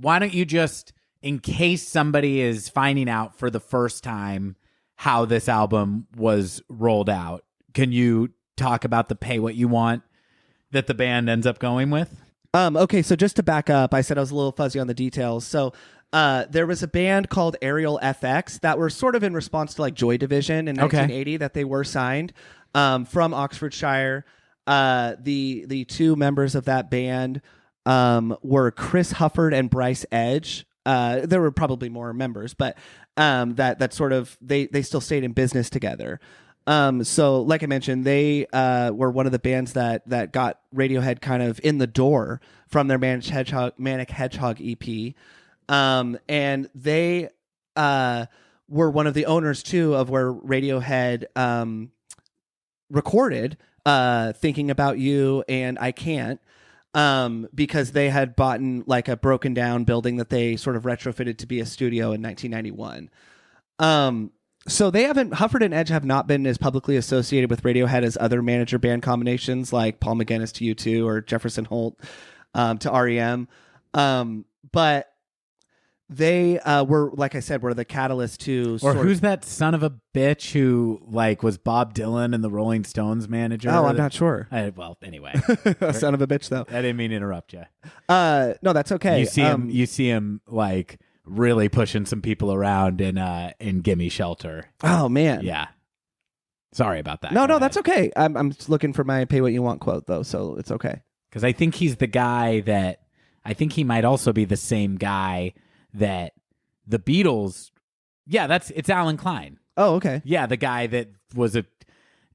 why don't you just, in case somebody is finding out for the first time how this album was rolled out, can you talk about the pay what you want that the band ends up going with? Okay, so just to back up, I said I was a little fuzzy on the details. So there was a band called Aerial FX that were sort of in response to like Joy Division in 1980 that they were signed from Oxfordshire. The two members of that band were Chris Hufford and Bryce Edge. There were probably more members, but that sort of they still stayed in business together. So like I mentioned, they were one of the bands that got Radiohead kind of in the door from their Manic Hedgehog EP. And they were one of the owners too of where Radiohead recorded Thinking About You and I Can't, because they had bought like a broken down building that they sort of retrofitted to be a studio in 1991. So Hufford and Edge have not been as publicly associated with Radiohead as other manager band combinations like Paul McGuinness to U2 or Jefferson Holt to REM. But they were, like I said, were the catalyst to who's that son of a bitch who like was Bob Dylan and the Rolling Stones manager? Oh, I'm not sure. Well, anyway. A son of a bitch, though. I didn't mean to interrupt you. No, that's okay. You see him like really pushing some people around in Gimme Shelter. Oh man. Yeah. Sorry about that. No, that's okay. I'm just looking for my pay what you want quote though, so it's okay. Because I think he's the guy I think he might also be the same guy that the Beatles. Yeah, it's Alan Klein. Oh, okay. Yeah, the guy that was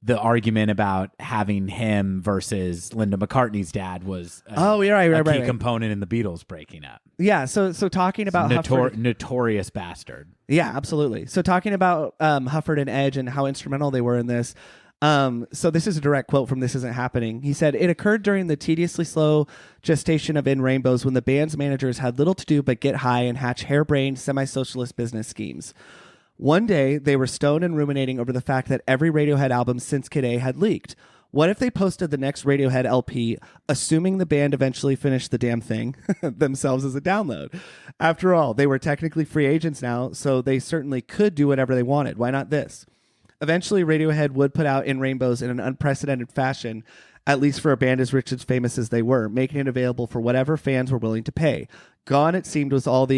the argument about having him versus Linda McCartney's dad was a key component in the Beatles breaking up. Yeah, so talking about notorious bastard. Yeah, absolutely. So talking about Hufford and Edge and how instrumental they were in this. So this is a direct quote from This Isn't Happening. He said, "It occurred during the tediously slow gestation of In Rainbows when the band's managers had little to do but get high and hatch harebrained semi-socialist business schemes. One day, they were stoned and ruminating over the fact that every Radiohead album since Kid A had leaked. What if they posted the next Radiohead LP, assuming the band eventually finished the damn thing themselves as a download? After all, they were technically free agents now, so they certainly could do whatever they wanted. Why not this? Eventually, Radiohead would put out In Rainbows in an unprecedented fashion, at least for a band as rich and famous as they were, making it available for whatever fans were willing to pay. Gone, it seemed, was all of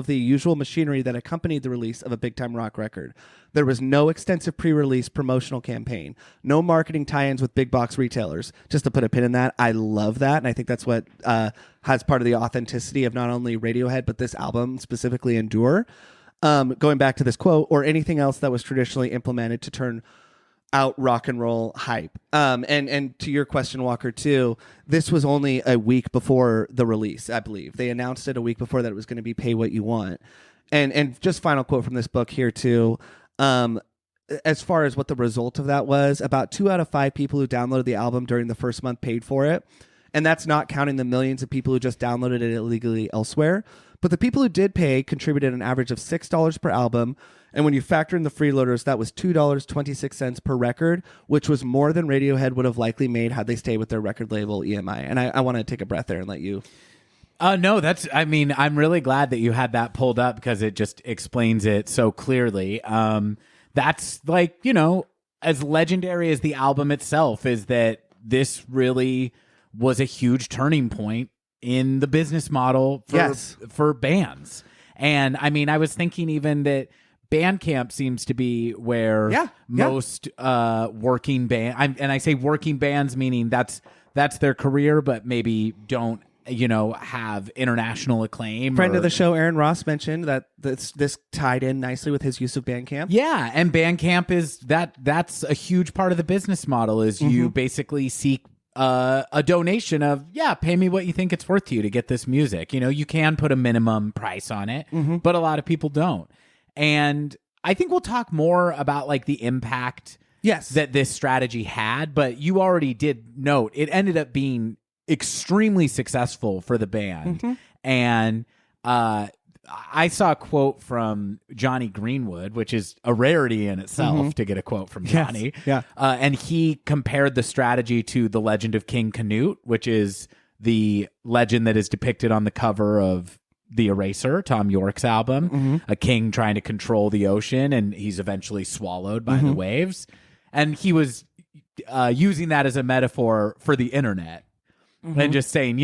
the usual machinery that accompanied the release of a big-time rock record. There was no extensive pre-release promotional campaign, no marketing tie-ins with big box retailers. Just to put a pin in that, I love that, and I think that's what has part of the authenticity of not only Radiohead, but this album specifically Endure. Going back to this quote, or anything else that was traditionally implemented to turn out rock and roll hype. And to your question, Walker, too, this was only a week before the release, I believe. They announced it a week before that it was going to be pay what you want. And just final quote from this book here, too. As far as what the result of that was, about 2 out of 5 people who downloaded the album during the first month paid for it. And that's not counting the millions of people who just downloaded it illegally elsewhere. But the people who did pay contributed an average of $6 per album. And when you factor in the freeloaders, that was $2.26 per record, which was more than Radiohead would have likely made had they stayed with their record label EMI. And I want to take a breath there and let you. No, I'm really glad that you had that pulled up because it just explains it so clearly. That's like, as legendary as the album itself is, that this really was a huge turning point in the business model for bands. And I was thinking even that Bandcamp seems to be where most working band, and I say working bands meaning that's their career, but maybe don't have international acclaim. Friend of the show, Aaron Ross, mentioned that this tied in nicely with his use of Bandcamp. Yeah, and Bandcamp is that's a huge part of the business model. Is you basically seek a donation of pay me what you think it's worth to you to get this music. You can put a minimum price on it, but a lot of people don't. And I think we'll talk more about like the impact that this strategy had, but you already did note it ended up being extremely successful for the band. And I saw a quote from Johnny Greenwood, which is a rarity in itself to get a quote from Johnny. And he compared the strategy to the legend of King Canute, which is the legend that is depicted on the cover of The Eraser, Tom York's album, a king trying to control the ocean, and he's eventually swallowed by the waves. And he was using that as a metaphor for the internet and just saying,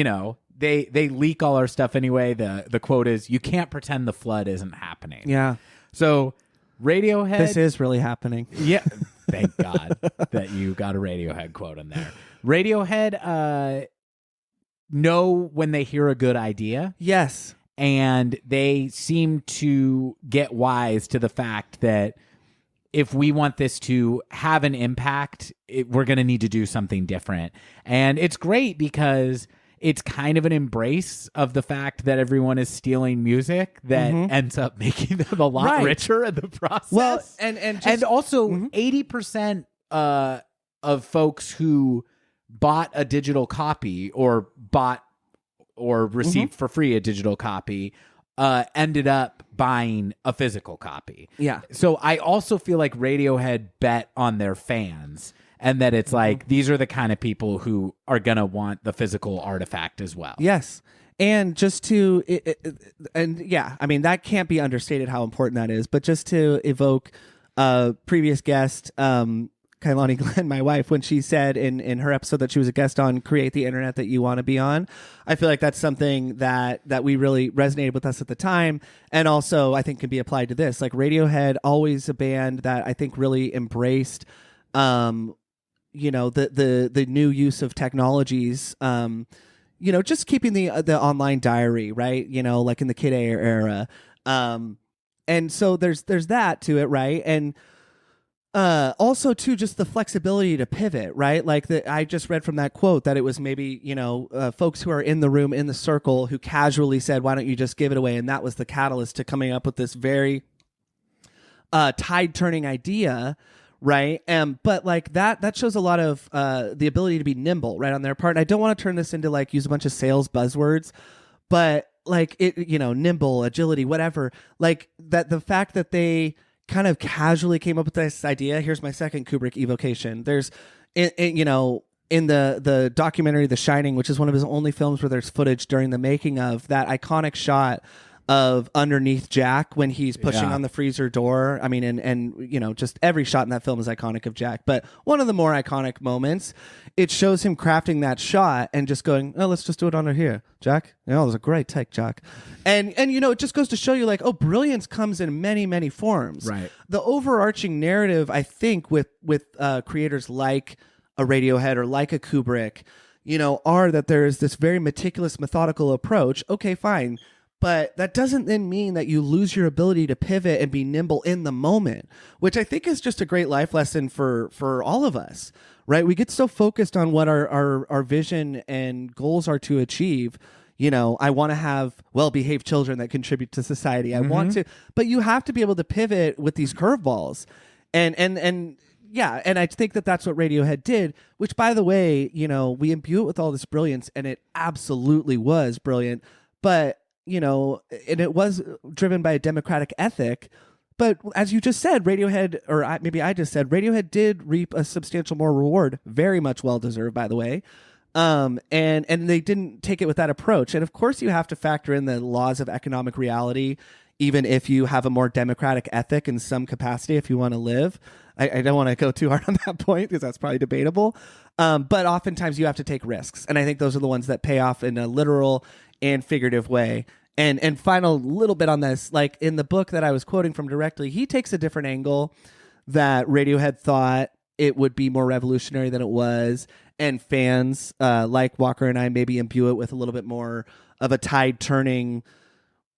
they leak all our stuff anyway. The quote is, you can't pretend the flood isn't happening. Yeah. So Radiohead. This is really happening. Yeah. Thank God that you got a Radiohead quote in there. Radiohead know when they hear a good idea. Yes. And they seem to get wise to the fact that if we want this to have an impact, we're going to need to do something different. And it's great because it's kind of an embrace of the fact that everyone is stealing music that ends up making them a lot richer in the process. Well, and also 80% of folks who bought a digital copy or received for free a digital copy ended up buying a physical copy. Yeah. So I also feel like Radiohead bet on their fans, and that it's like these are the kind of people who are going to want the physical artifact as well. Yes. And just to, that can't be understated how important that is. But just to evoke a previous guest, Kailani Glenn, my wife, when she said in her episode that she was a guest on Create the Internet That You Want to Be On, I feel like that's something that we really resonated with us at the time, and also I think can be applied to this. Like Radiohead, always a band that I think really embraced, the new use of technologies. Just keeping the online diary, right? Like in the Kid A era. And so there's that to it, right? And also too, just the flexibility to pivot, right? Like I just read from that quote that it was maybe, folks who are in the room, in the circle, who casually said, why don't you just give it away? And that was the catalyst to coming up with this very tide turning idea. Right. But like that shows a lot of the ability to be nimble, right, on their part. And I don't want to turn this into like use a bunch of sales buzzwords, but like it, nimble, agility, whatever, like that, the fact that they kind of casually came up with this idea. Here's my second Kubrick evocation. There's, you know, in the documentary The Shining, which is one of his only films where there's footage during the making of, that iconic shot of underneath Jack when he's pushing on the freezer door. I mean, and you know, just every shot in that film is iconic of Jack. But one of the more iconic moments, it shows him crafting that shot and just going, oh, let's just do it under here, Jack. You know, it was a great take, Jack. And you know, it just goes to show you, like, oh, brilliance comes in many, many forms. Right. The overarching narrative, I think, with creators like a Radiohead or like a Kubrick, you know, are that there is this very meticulous, methodical approach. Okay, fine. But that doesn't then mean that you lose your ability to pivot and be nimble in the moment, which I think is just a great life lesson for all of us, right? We get so focused on what our vision and goals are to achieve. You know, I want to have well-behaved children that contribute to society. I want to, but you have to be able to pivot with these curveballs. And yeah, and I think that that's what Radiohead did, which, by the way, you know, we imbue it with all this brilliance, and it absolutely was brilliant. But you know, and it was driven by a democratic ethic. But as you just said, Radiohead, or maybe I just said, Radiohead did reap a substantial more reward, very much well-deserved, by the way. And they didn't take it with that approach. And of course, you have to factor in the laws of economic reality, even if you have a more democratic ethic in some capacity, if you want to live. I don't want to go too hard on that point because that's probably debatable. But oftentimes you have to take risks. And I think those are the ones that pay off in a literal and figurative way. And final little bit on this, like in the book that I was quoting from directly, he takes a different angle that Radiohead thought it would be more revolutionary than it was. And fans like Walker and I maybe imbue it with a little bit more of a tide turning,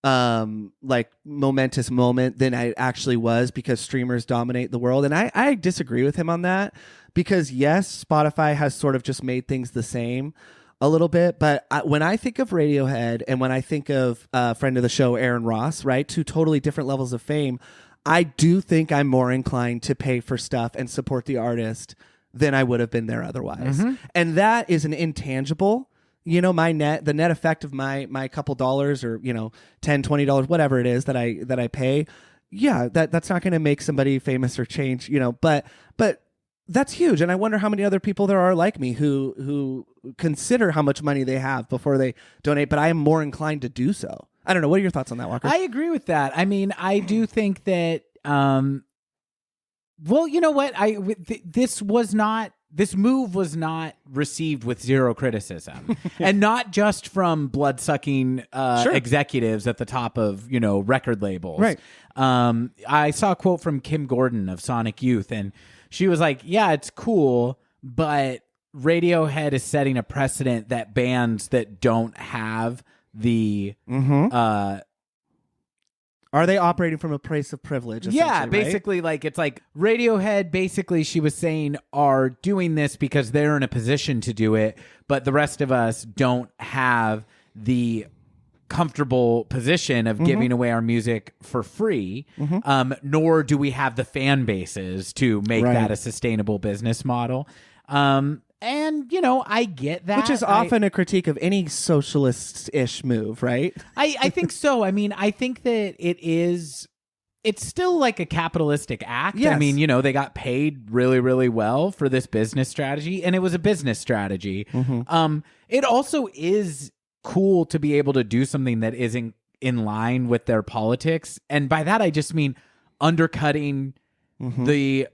like momentous moment than it actually was, because streamers dominate the world. And I disagree with him on that, because yes, Spotify has sort of just made things the same a little bit. But when I think of Radiohead and when I think of a friend of the show, Aaron Ross, right, two totally different levels of fame, I do think I'm more inclined to pay for stuff and support the artist than I would have been there otherwise. And that is an intangible. You know, the net effect of my couple dollars, or, you know, $10, $20, whatever it is that I pay. Yeah, that's not going to make somebody famous or change, you know, but that's huge. And I wonder how many other people there are like me who consider how much money they have before they donate, but I am more inclined to do so. I don't know. What are your thoughts on that, Walker? I agree with that. I mean, I do think that, well, you know what? This move was not received with zero criticism, and not just from blood-sucking executives at the top of, you know, record labels. Right. I saw a quote from Kim Gordon of Sonic Youth, and she was like, yeah, it's cool, but Radiohead is setting a precedent that bands that don't have the are they operating from a place of privilege? Yeah, basically, right? like, it's like Radiohead, basically, she was saying, are doing this because they're in a position to do it, but the rest of us don't have the comfortable position of giving away our music for free, nor do we have the fan bases to make that a sustainable business model. And, you know, I get that. Which is often a critique of any socialist-ish move, right? I think so. I mean, I think that it's still like a capitalistic act. Yes. I mean, you know, they got paid really, really well for this business strategy, and it was a business strategy. It also is cool to be able to do something that is in line with their politics. And by that, I just mean undercutting the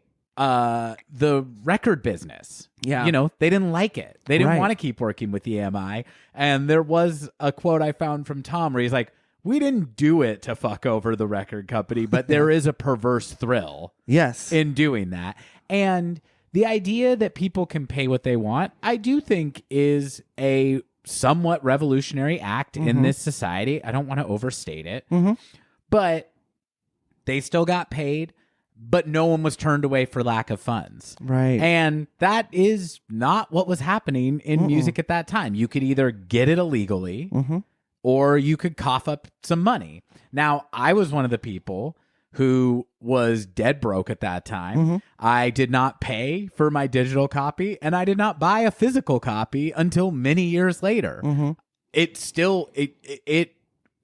record business. Yeah. You know, they didn't like it. They didn't want to keep working with EMI. And there was a quote I found from Tom where he's like, we didn't do it to fuck over the record company, but there is a perverse thrill in doing that. And the idea that people can pay what they want, I do think is a somewhat revolutionary act in this society. I don't want to overstate it, but they still got paid. But no one was turned away for lack of funds. Right. And that is not what was happening in music at that time. You could either get it illegally or you could cough up some money. Now, I was one of the people who was dead broke at that time. I did not pay for my digital copy, and I did not buy a physical copy until many years later. It still, it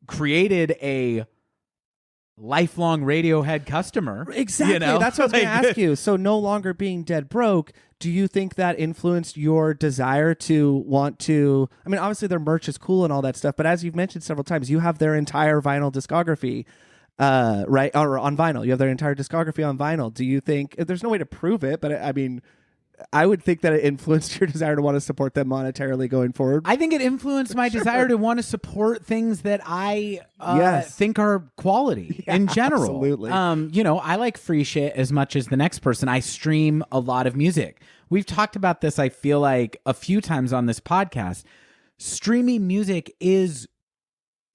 created a lifelong Radiohead customer. Exactly. You know? That's what I was going to ask you. So no longer being dead broke, do you think that influenced your desire to want to, I mean, obviously their merch is cool and all that stuff, but as you've mentioned several times, you have their entire vinyl discography, right? Or on vinyl, you have their entire discography on vinyl. Do you think, there's no way to prove it, but I mean, I would think that it influenced your desire to want to support them monetarily going forward. I think it influenced my desire to want to support things that I think are quality in general. Absolutely. You know, I like free shit as much as the next person. I stream a lot of music. We've talked about this, I feel like, a few times on this podcast. Streaming music is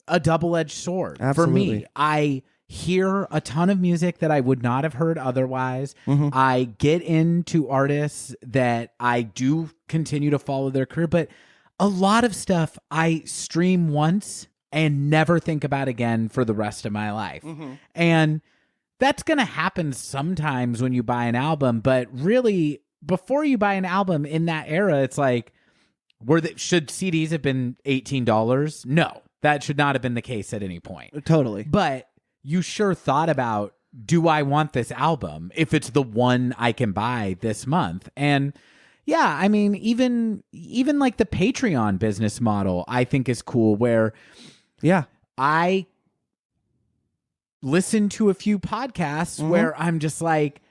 a double-edged sword. Absolutely. For me. I hear a ton of music that I would not have heard otherwise. I get into artists that I do continue to follow their career, but a lot of stuff I stream once and never think about again for the rest of my life. And that's going to happen sometimes when you buy an album, but really before you buy an album in that era, it's like, should CDs have been $18? No, that should not have been the case at any point. Totally. But you sure thought about, do I want this album if it's the one I can buy this month? And yeah, I mean, even like the Patreon business model, I think is cool, where I listen to a few podcasts where I'm just like,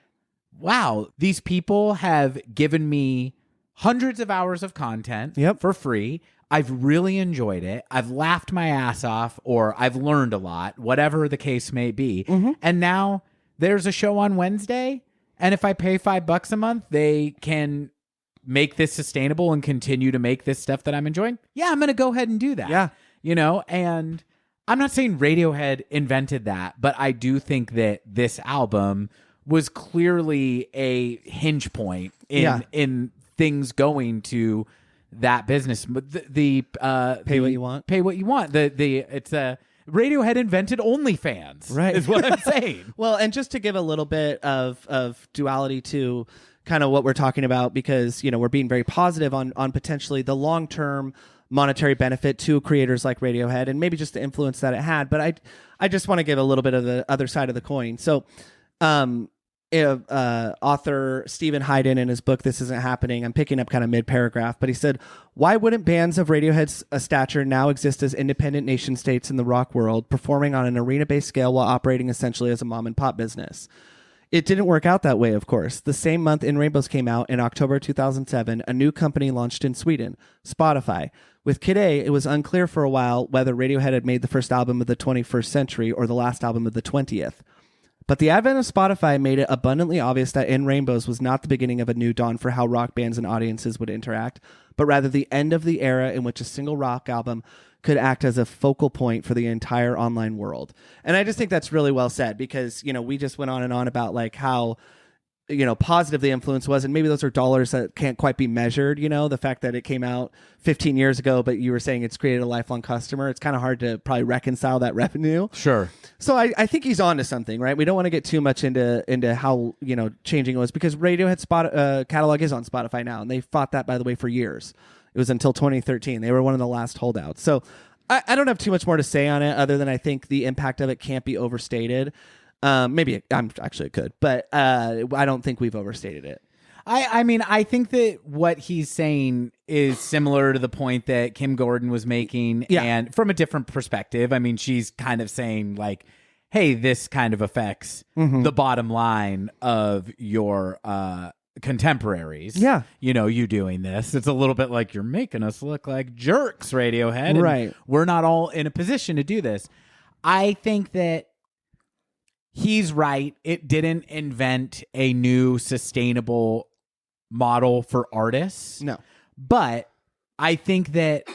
wow, these people have given me hundreds of hours of content for free. I've really enjoyed it. I've laughed my ass off, or I've learned a lot, whatever the case may be. And now there's a show on Wednesday, and if I pay $5 a month, they can make this sustainable and continue to make this stuff that I'm enjoying. Yeah, I'm going to go ahead and do that. Yeah. You know, and I'm not saying Radiohead invented that, but I do think that this album was clearly a hinge point in things going to that business. The pay what you want. It's a Radiohead invented OnlyFans, right? Is what I'm saying. Well, and just to give a little bit of duality to kind of what we're talking about, because you know we're being very positive on potentially the long-term monetary benefit to creators like Radiohead, and maybe just the influence that it had. But I just want to give a little bit of the other side of the coin. So, author Stephen Hayden in his book This Isn't Happening, I'm picking up kind of mid-paragraph, but he said, why wouldn't bands of Radiohead's stature now exist as independent nation states in the rock world, performing on an arena-based scale while operating essentially as a mom-and-pop business? It didn't work out that way, of course. The same month In Rainbows came out, in October 2007, a new company launched in Sweden, Spotify. With Kid A, it was unclear for a while whether Radiohead had made the first album of the 21st century or the last album of the 20th. But the advent of Spotify made it abundantly obvious that In Rainbows was not the beginning of a new dawn for how rock bands and audiences would interact, but rather the end of the era in which a single rock album could act as a focal point for the entire online world. And I just think that's really well said, because, you know, we just went on and on about like how, you know, positive the influence was, and maybe those are dollars that can't quite be measured. You know, the fact that it came out 15 years ago, but you were saying it's created a lifelong customer. It's kind of hard to probably reconcile that revenue. Sure. So I think he's on to something, right? We don't want to get too much into how, you know, changing it was, because Radiohead's catalog is on Spotify now, and they fought that, by the way, for years. It was until 2013. They were one of the last holdouts. So I don't have too much more to say on it, other than I think the impact of it can't be overstated. Maybe it could, but I don't think we've overstated it. I mean, I think that what he's saying is similar to the point that Kim Gordon was making, and from a different perspective. I mean, she's kind of saying like, hey, this kind of affects the bottom line of your contemporaries. Yeah. You know, you doing this. It's a little bit like, you're making us look like jerks, Radiohead. And right. We're not all in a position to do this. I think that he's right. It didn't invent a new sustainable model for artists. No. But I think that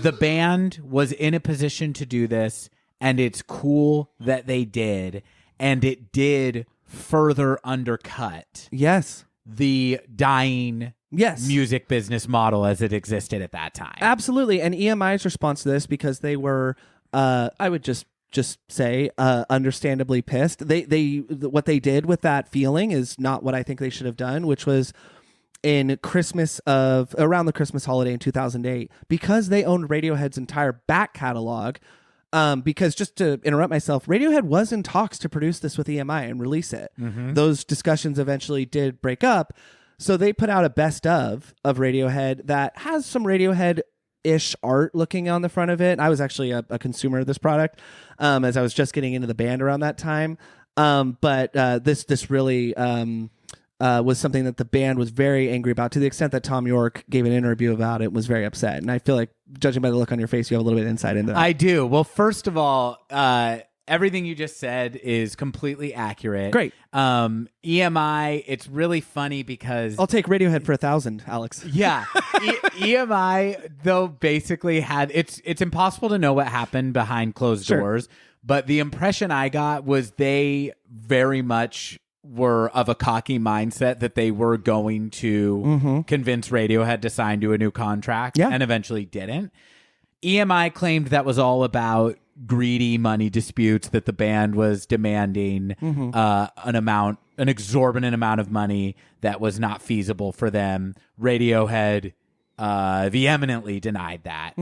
the band was in a position to do this, and it's cool that they did, and it did further undercut the dying music business model as it existed at that time. Absolutely. And EMI's response to this, because they were I would just say understandably pissed. What they did with that feeling is not what I think they should have done, which was around the Christmas holiday in 2008, because they owned Radiohead's entire back catalog. Because just to interrupt myself, Radiohead was in talks to produce this with EMI and release it. Those discussions eventually did break up. So they put out a best of Radiohead that has some Radiohead-ish art looking on the front of it. I was actually a consumer of this product as I was just getting into the band around that time. But this really was something that the band was very angry about, to the extent that Tom York gave an interview about it, was very upset. And I feel like, judging by the look on your face, you have a little bit of insight into that. I do. Well, first of all, everything you just said is completely accurate. Great. EMI, it's really funny because... I'll take Radiohead for 1,000, Alex. Yeah. EMI, though, basically had... It's impossible to know what happened behind closed doors, but the impression I got was they very much were of a cocky mindset that they were going to convince Radiohead to sign to a new contract and eventually didn't. EMI claimed that was all about greedy money disputes, that the band was demanding an exorbitant amount of money that was not feasible for them. Radiohead vehemently denied that.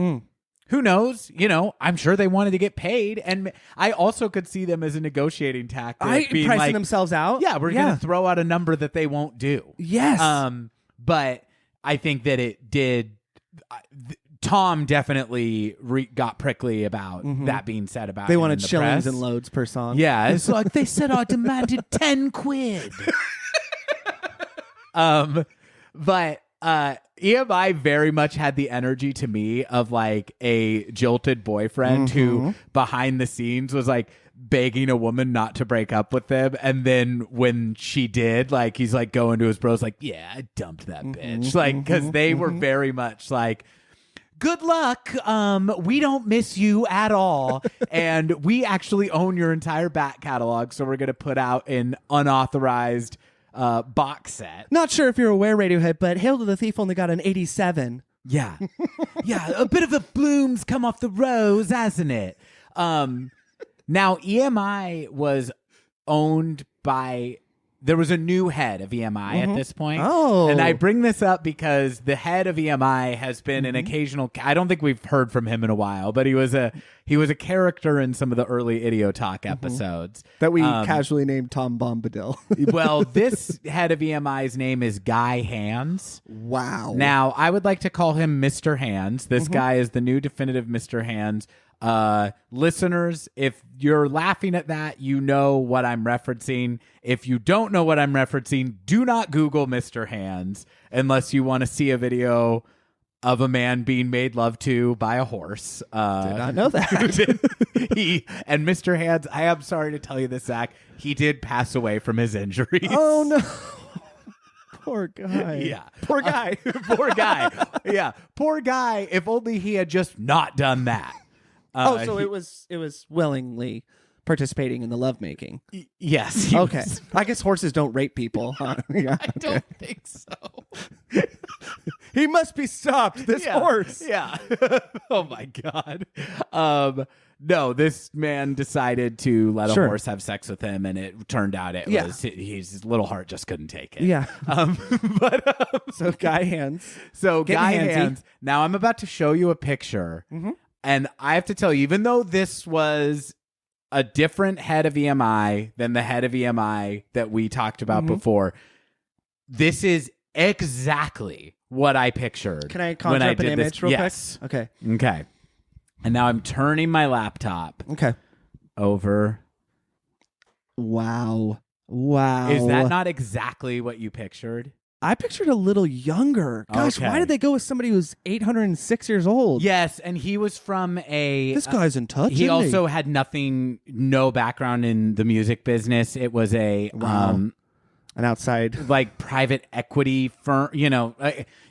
Who knows? I'm sure they wanted to get paid. And I also could see them as a negotiating tactic. Being pricing like, themselves out? Yeah, we're going to throw out a number that they won't do. Yes. But I think that it did... Tom definitely got prickly about that being said about They him wanted in the shillings press. and loads per song. Yeah, it's like they said I demanded 10 quid. But EMI very much had the energy to me of like a jilted boyfriend who behind the scenes was like begging a woman not to break up with him, and then when she did, like he's like going to his bros like, yeah, I dumped that bitch, like, because they were very much like, good luck. We don't miss you at all. And we actually own your entire back catalog. So we're going to put out an unauthorized box set. Not sure if you're aware, Radiohead, but Hail to the Thief only got an 87. Yeah. Yeah. A bit of a bloom's come off the rose, hasn't it? Now, EMI was owned by... There was a new head of EMI at this point. Oh. And I bring this up because the head of EMI has been an occasional... I don't think we've heard from him in a while, but he was a character in some of the early Idiot Talk episodes. That we casually named Tom Bombadil. Well, this head of EMI's name is Guy Hands. Wow. Now, I would like to call him Mr. Hands. This guy is the new definitive Mr. Hands. Listeners, if you're laughing at that, you know what I'm referencing. If you don't know what I'm referencing, do not Google Mr. Hands unless you want to see a video of a man being made love to by a horse. Did not know that. And Mr. Hands, I am sorry to tell you this, Zach, he did pass away from his injuries. Oh no. Poor guy. Yeah. Poor guy. Poor guy. Yeah. Poor guy. If only he had just not done that. So it was willingly participating in the lovemaking. Yes. Okay. I guess horses don't rape people. Huh? Yeah. I don't think so. He must be stopped. This horse. Yeah. Oh my God. No, this man decided to let a horse have sex with him, and it turned out his little heart just couldn't take it. Yeah. But so Guy Hands. So Guy handsy. Hands. Now I'm about to show you a picture, and I have to tell you, even though this was a different head of EMI than the head of EMI that we talked about before, this is exactly what I pictured. Can I conjure up an image real quick? Okay. Okay. And now I'm turning my laptop over. Wow. Is that not exactly what you pictured? I pictured a little younger. Gosh, why did they go with somebody who's 806 years old? Yes, and he was from a... This guy's in touch, He isn't also had no background in the music business. It was a... an outside... like private equity firm,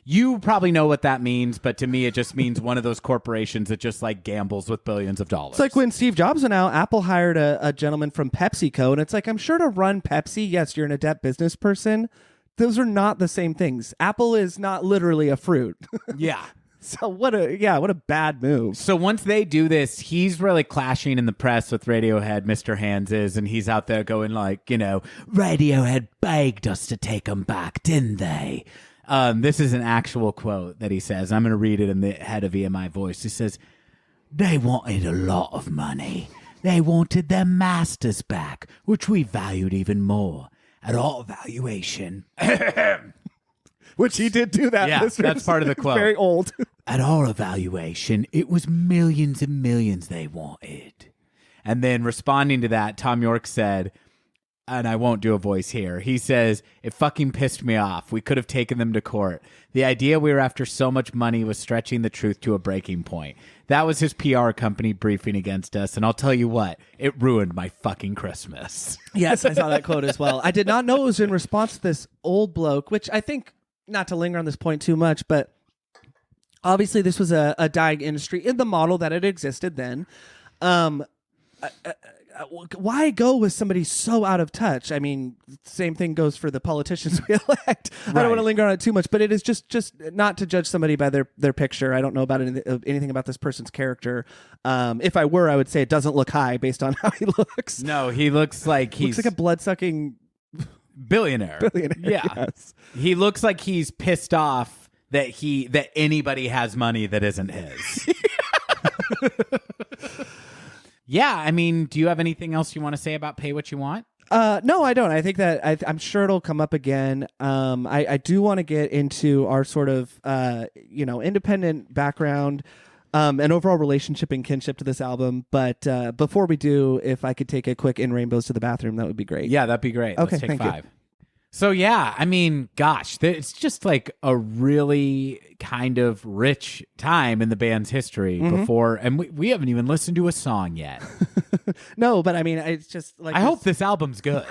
you probably know what that means, but to me it just means one of those corporations that just like gambles with billions of dollars. It's like when Steve Jobs went out, Apple hired a gentleman from PepsiCo, and it's like, I'm sure to run Pepsi, yes, you're an adept business person. Those are not the same things. Apple is not literally a fruit. Yeah. So what a bad move. So once they do this, he's really clashing in the press with Radiohead, Mr. Hands is, and he's out there going like, Radiohead begged us to take them back, didn't they? This is an actual quote that he says. I'm going to read it in the head of EMI voice. He says, They wanted a lot of money. They wanted their masters back, which we valued even more. At our valuation. Which he did do that. Yeah, that's part of the quote. Very old. At our evaluation, it was millions and millions they wanted. And then responding to that, Tom York said, and I won't do a voice here, he says, it fucking pissed me off. We could have taken them to court. The idea we were after so much money was stretching the truth to a breaking point. That was his PR company briefing against us, and I'll tell you what, it ruined my fucking Christmas. Yes, I saw that quote as well. I did not know it was in response to this old bloke, which I think, not to linger on this point too much, but obviously this was a dying industry in the model that it existed then. Why go with somebody so out of touch? I mean, same thing goes for the politicians we elect. I don't want to linger on it too much, but it is just not to judge somebody by their picture. I don't know about anything about this person's character. If I were, I would say it doesn't look high based on how he looks. No, he looks like he's looks like a blood-sucking billionaire. Yeah. Yes. He looks like he's pissed off that anybody has money that isn't his. Yeah, I mean, do you have anything else you want to say about Pay What You Want? No, I don't. I think that I'm sure it'll come up again. I do want to get into our sort of independent background and overall relationship and kinship to this album. But before we do, if I could take a quick In Rainbows to the Bathroom, that would be great. Yeah, that'd be great. Okay, Let's take thank 5. you. So yeah, I mean, gosh, it's just like a really kind of rich time in the band's history before, and we haven't even listened to a song yet. No, but I mean, it's just like I hope this album's good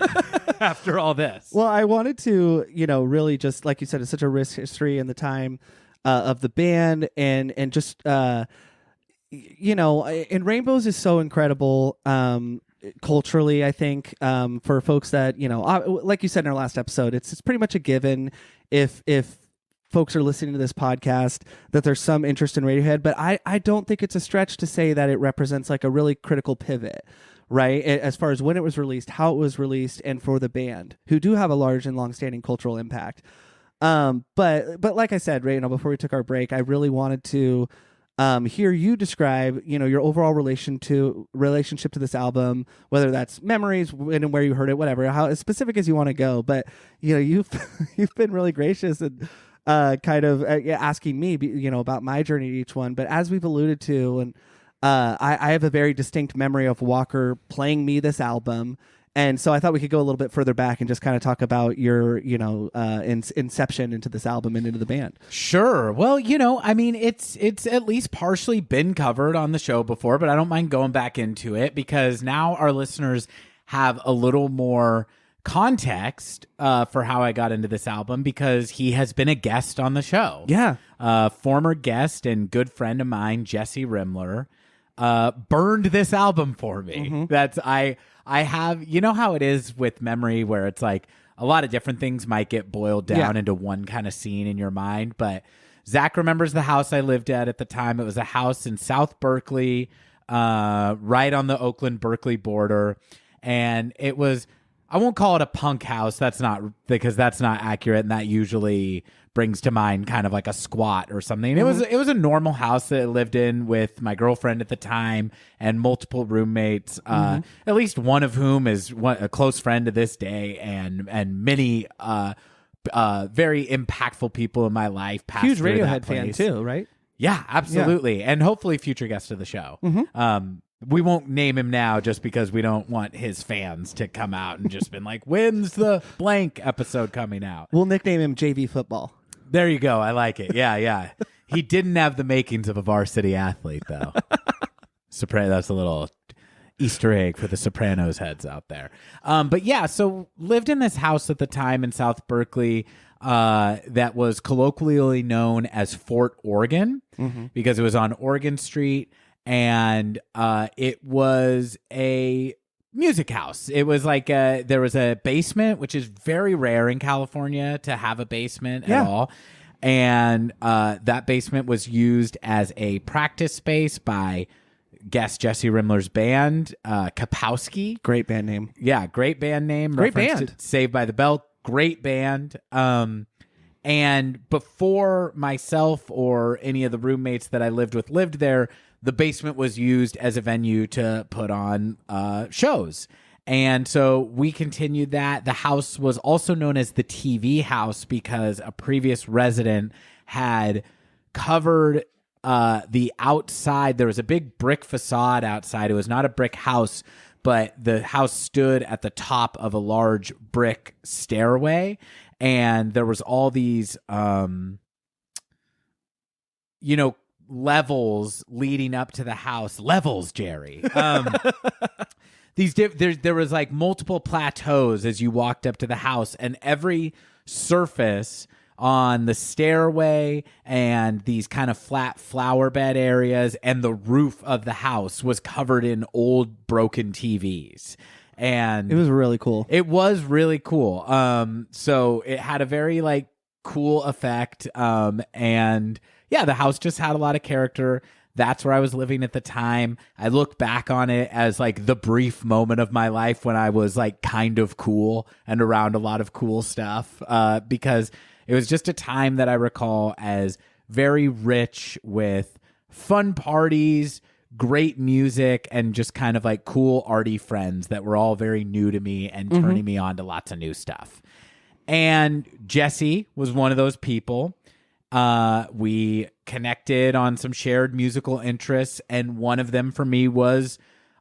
after all this. Well, I wanted to, really just like you said, it's such a rich history in the time of the band, and just and Rainbows is so incredible. Culturally, I think for folks that like you said in our last episode, it's pretty much a given if folks are listening to this podcast that there's some interest in Radiohead, but I don't think it's a stretch to say that it represents like a really critical pivot, right, as far as when it was released, how it was released, and for the band, who do have a large and long-standing cultural impact. But like I said, right, before we took our break, I really wanted to hear you describe, your overall relationship to this album, whether that's memories and where you heard it, whatever, how as specific as you want to go. But you've been really gracious and kind of asking me, about my journey to each one. But as we've alluded to, and I have a very distinct memory of Walker playing me this album. And so I thought we could go a little bit further back and just kind of talk about your, inception into this album and into the band. Sure. Well, I mean, it's at least partially been covered on the show before, but I don't mind going back into it because now our listeners have a little more context for how I got into this album because he has been a guest on the show. Yeah. Former guest and good friend of mine, Jesse Rimler, burned this album for me. I have, how it is with memory where it's like a lot of different things might get boiled down into one kind of scene in your mind. But Zach remembers the house I lived at the time. It was a house in South Berkeley, right on the Oakland-Berkeley border. And it was, I won't call it a punk house. That's not accurate. And that usually brings to mind kind of like a squat or something. Mm-hmm. It was a normal house that I lived in with my girlfriend at the time and multiple roommates, at least one of whom is a close friend to this day, and many very impactful people in my life. Passed huge through Radiohead that fan place. too, right? Yeah, absolutely, and hopefully future guest of the show. We won't name him now just because we don't want his fans to come out and just been like, when's the blank episode coming out? We'll nickname him JV Football. There you go. I like it. Yeah. He didn't have the makings of a varsity athlete, though. That's a little Easter egg for the Sopranos heads out there. But yeah, so lived in this house at the time in South Berkeley that was colloquially known as Fort Oregon because it was on Oregon Street. And it was a music house. It was like there was a basement, which is very rare in California to have a basement at all. And that basement was used as a practice space by guest Jesse Rimler's band, Kapowski. Great band name. Yeah, great band name. Great band. Saved by the Bell. Great band. And before myself or any of the roommates that I lived with lived there, the basement was used as a venue to put on shows. And so we continued that. The house was also known as the TV house because a previous resident had covered the outside. There was a big brick facade outside. It was not a brick house, but the house stood at the top of a large brick stairway. And there was all these, levels leading up to the house. Levels, Jerry. There was like multiple plateaus as you walked up to the house, and every surface on the stairway and these kind of flat flower bed areas and the roof of the house was covered in old broken TVs. And it was really cool. It was really cool. So it had a very like cool effect. And yeah, the house just had a lot of character. That's where I was living at the time. I look back on it as like the brief moment of my life when I was like kind of cool and around a lot of cool stuff, because it was just a time that I recall as very rich with fun parties, great music, and just kind of like cool arty friends that were all very new to me and turning me on to lots of new stuff. And Jesse was one of those people. We connected on some shared musical interests, and one of them for me was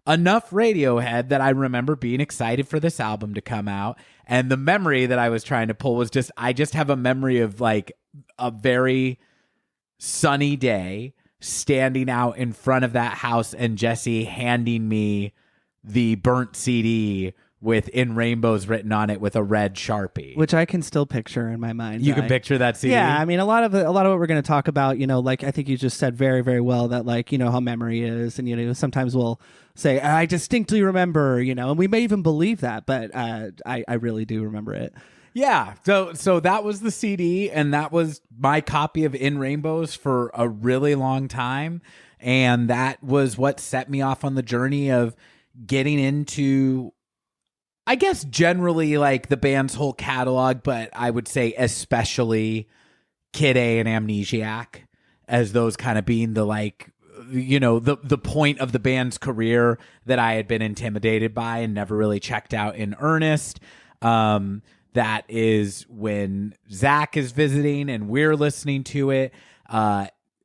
enough Radiohead that I remember being excited for this album to come out. And the memory that I was trying to pull was I just have a memory of like a very sunny day standing out in front of that house and Jesse handing me the burnt CD with "In Rainbows" written on it with a red Sharpie, which I can still picture in my mind. You can picture that CD. Yeah, I mean, a lot of what we're going to talk about, like I think you just said very, very well that like how memory is, and sometimes we'll say I distinctly remember, and we may even believe that, but I really do remember it. Yeah, so that was the CD, and that was my copy of "In Rainbows" for a really long time, and that was what set me off on the journey of getting into, I guess, generally like the band's whole catalog, but I would say especially Kid A and Amnesiac as those kind of being the like, the point of the band's career that I had been intimidated by and never really checked out in earnest. That is when Zach is visiting and we're listening to it.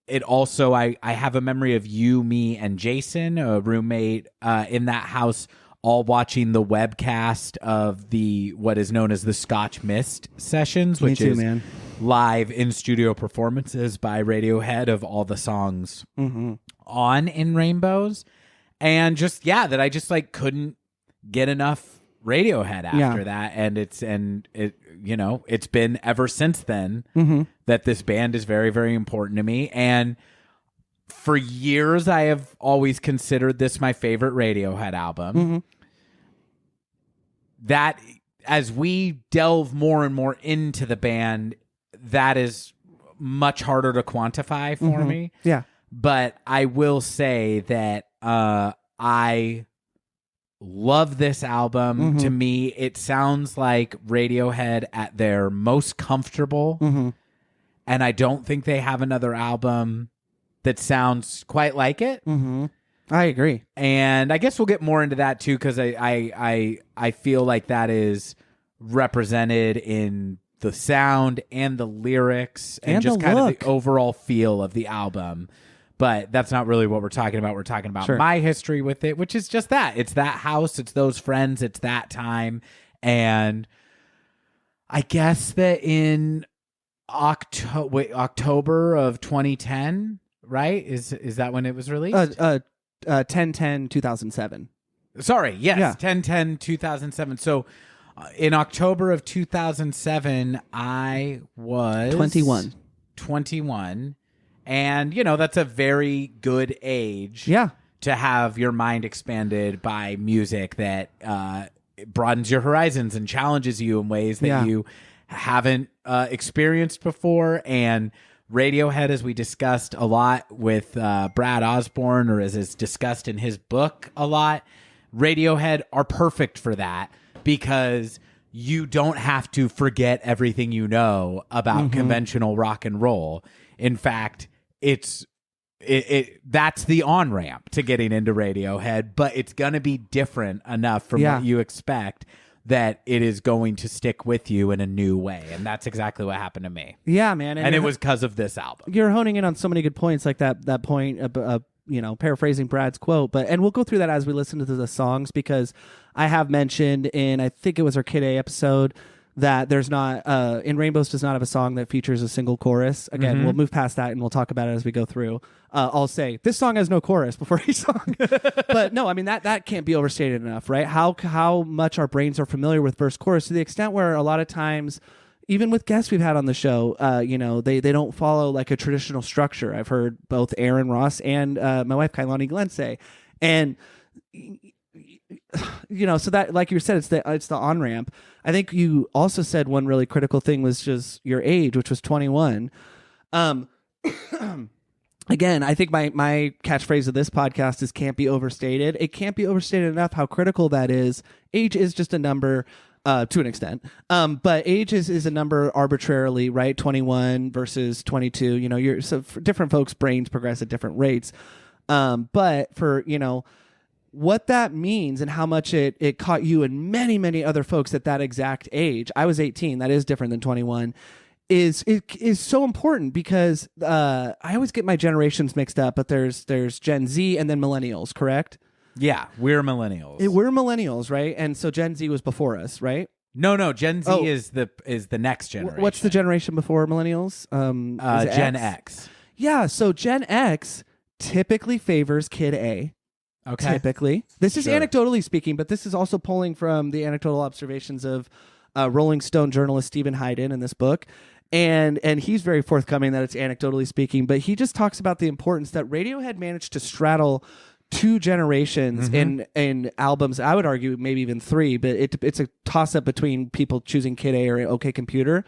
It also, I have a memory of you, me, and Jason, a roommate in that house, all watching the webcast of what is known as the Scotch Mist sessions, which is live in-studio performances by Radiohead of all the songs on In Rainbows. And just, that I just like couldn't get enough Radiohead after that. And it's been ever since then that this band is very, very important to me. And for years, I have always considered this my favorite Radiohead album. That, as we delve more and more into the band, that is much harder to quantify for me. Yeah. But I will say that I love this album. To me, it sounds like Radiohead at their most comfortable. And I don't think they have another album that sounds quite like it. I agree. And I guess we'll get more into that too, because I feel like that is represented in the sound and the lyrics and just kind of the overall feel of the album. But that's not really what we're talking about. We're talking about my history with it, which is just that. It's that house. It's those friends. It's that time. And I guess that in October of 2010, right? Is that when it was released? 10/10/2007. Sorry, yes, 10/10/2007. So in October of 2007, I was 21. And, that's a very good age to have your mind expanded by music that broadens your horizons and challenges you in ways that you haven't experienced before. And Radiohead, as we discussed a lot with Brad Osborne, or as is discussed in his book a lot, Radiohead are perfect for that because you don't have to forget everything you know about conventional rock and roll. In fact, it's that's the on-ramp to getting into Radiohead, but it's going to be different enough from what you expect that it is going to stick with you in a new way. And that's exactly what happened to me. Yeah, man. And it was because of this album. You're honing in on so many good points, like that point, paraphrasing Brad's quote. And we'll go through that as we listen to the songs, because I have mentioned in, I think it was our Kid A episode, that there's not, In Rainbows does not have a song that features a single chorus. Again, we'll move past that and we'll talk about it as we go through. I'll say, this song has no chorus before each song. But no, I mean, that can't be overstated enough, right? How much our brains are familiar with verse chorus, to the extent where a lot of times, even with guests we've had on the show, they don't follow like a traditional structure. I've heard both Aaron Ross and my wife, Kailani Glenn, say. And so that, like you said, it's the on-ramp. I think you also said one really critical thing was just your age, which was 21. Again, I think my catchphrase of this podcast is can't be overstated. It can't be overstated enough how critical that is. Age is just a number to an extent. But age is a number arbitrarily, right? 21 versus 22. So for different folks' brains progress at different rates. But for, what that means and how much it caught you and many, many other folks at that exact age. I was 18. That is different than 21. Is so important, because I always get my generations mixed up, but there's Gen Z and then millennials, correct? Yeah, we're millennials. We're millennials, right? And so Gen Z was before us, right? No, Gen Z is the next generation. What's the generation before millennials? Gen X. Yeah, so Gen X typically favors Kid A. Okay. Typically. This is anecdotally speaking, but this is also pulling from the anecdotal observations of Rolling Stone journalist Stephen Hayden in this book. And he's very forthcoming that it's anecdotally speaking, but he just talks about the importance that Radiohead managed to straddle two generations in albums. I would argue maybe even three, but it's a toss-up between people choosing Kid A or OK Computer.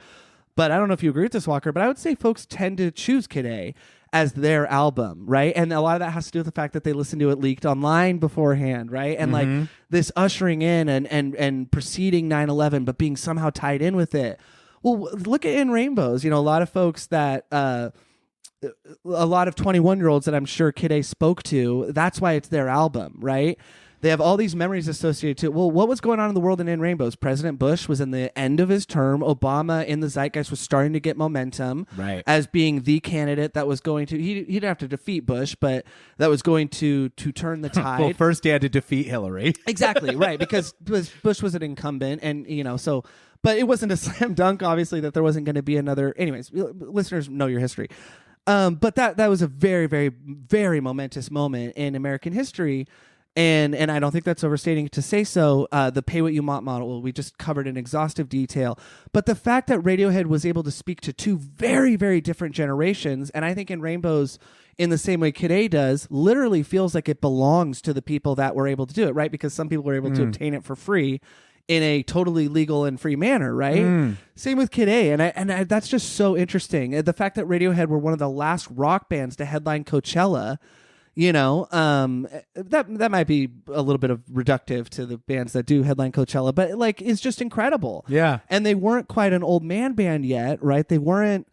But I don't know if you agree with this, Walker, but I would say folks tend to choose Kid A as their album, right? And a lot of that has to do with the fact that they listened to it leaked online beforehand, right? And like this ushering in and preceding 9/11, but being somehow tied in with it. Well, look at In Rainbows. A lot of folks that, a lot of 21-year-olds that I'm sure Kid A spoke to, that's why it's their album, right? They have all these memories associated to it. Well, what was going on in the world in Rainbows? President Bush was in the end of his term. Obama in the zeitgeist was starting to get momentum, right, as being the candidate that was going to, he'd have to defeat Bush, but that was going to turn the tide. Well, first he had to defeat Hillary. Exactly, right, because Bush was an incumbent, and so, but it wasn't a slam dunk, obviously, that there wasn't going to be another. Anyways, listeners know your history. But that was a very, very, very momentous moment in American history. And I don't think that's overstating to say so. The pay what you want model, we just covered in exhaustive detail. But the fact that Radiohead was able to speak to two very, very different generations, and I think In Rainbows, in the same way Kid A does, literally feels like it belongs to the people that were able to do it, right? Because some people were able to obtain it for free in a totally legal and free manner, right? Same with Kid A, and I, that's just so interesting. The fact that Radiohead were one of the last rock bands to headline Coachella. That might be a little bit of reductive to the bands that do headline Coachella, but like it's just incredible. Yeah. And they weren't quite an old man band yet, right? They weren't,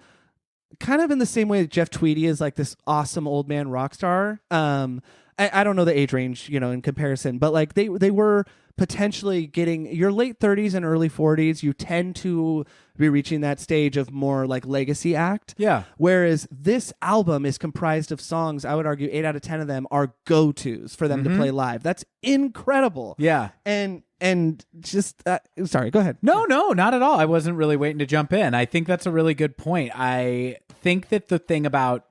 kind of in the same way that Jeff Tweedy is like this awesome old man rock star. I don't know the age range, in comparison, but like they were potentially getting your late 30s and early 40s. You tend to be reaching that stage of more like legacy act. Yeah. Whereas this album is comprised of songs, I would argue 8 out of 10 of them are go-tos for them to play live. That's incredible. Yeah. And just, sorry, go ahead. No, not at all. I wasn't really waiting to jump in. I think that's a really good point. I think that the thing about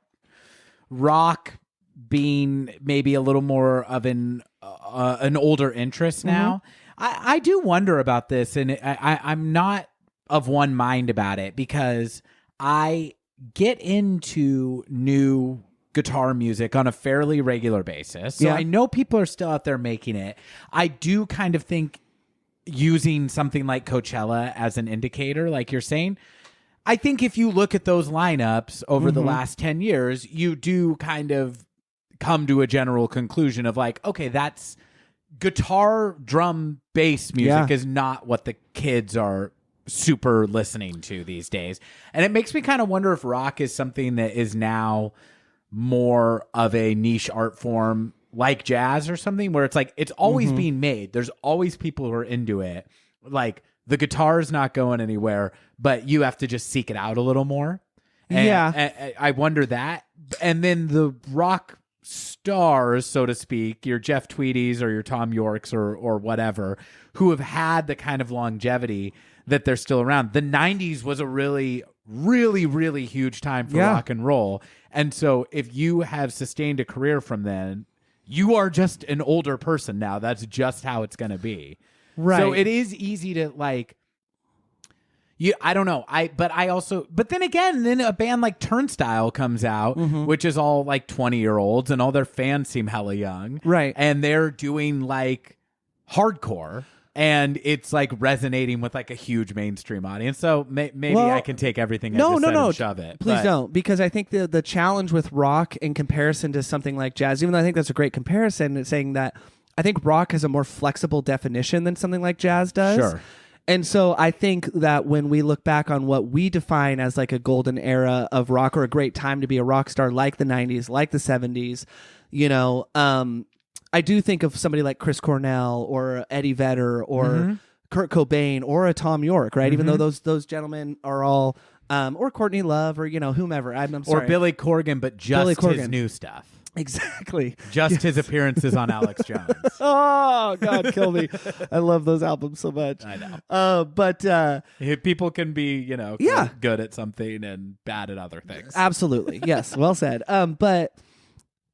rock being maybe a little more of an older interest now, I do wonder about this, and I'm not of one mind about it, because I get into new guitar music on a fairly regular basis. So I know people are still out there making it. I do kind of think using something like Coachella as an indicator, like you're saying, I think if you look at those lineups over the last 10 years, you do kind of come to a general conclusion of like, okay, that's guitar, drum, bass music is not what the kids are super listening to these days. And it makes me kind of wonder if rock is something that is now more of a niche art form like jazz or something, where it's like it's always being made. There's always people who are into it. Like the guitar is not going anywhere, but you have to just seek it out a little more. And I wonder that. And then the rock stars, so to speak, your Jeff Tweedies or your Tom Yorks or whatever, who have had the kind of longevity that they're still around. The 90s was a really, really, really huge time for rock and roll. And so if you have sustained a career from then, you are just an older person now. That's just how it's going to be. Right. So it is easy to like, I don't know. But then again, then a band like Turnstile comes out, which is all like 20-year-olds and all their fans seem hella young. Right. And they're doing like hardcore and it's like resonating with like a huge mainstream audience. So maybe I can take everything and shove it. Please don't, because I think the challenge with rock in comparison to something like jazz, even though I think that's a great comparison, is saying that I think rock has a more flexible definition than something like jazz does. Sure. And so I think that when we look back on what we define as like a golden era of rock or a great time to be a rock star, like the 90s, like the 70s, I do think of somebody like Chris Cornell or Eddie Vedder or Kurt Cobain or a Tom York, right? Even though those gentlemen are all, or Courtney Love or, whomever. I'm sorry. Or Billy Corgan, but just his new stuff. Exactly. Just his appearances on Alex Jones. Oh, God, kill me. I love those albums so much. I know. But people can be, good at something and bad at other things. Absolutely. Yes. Well said. But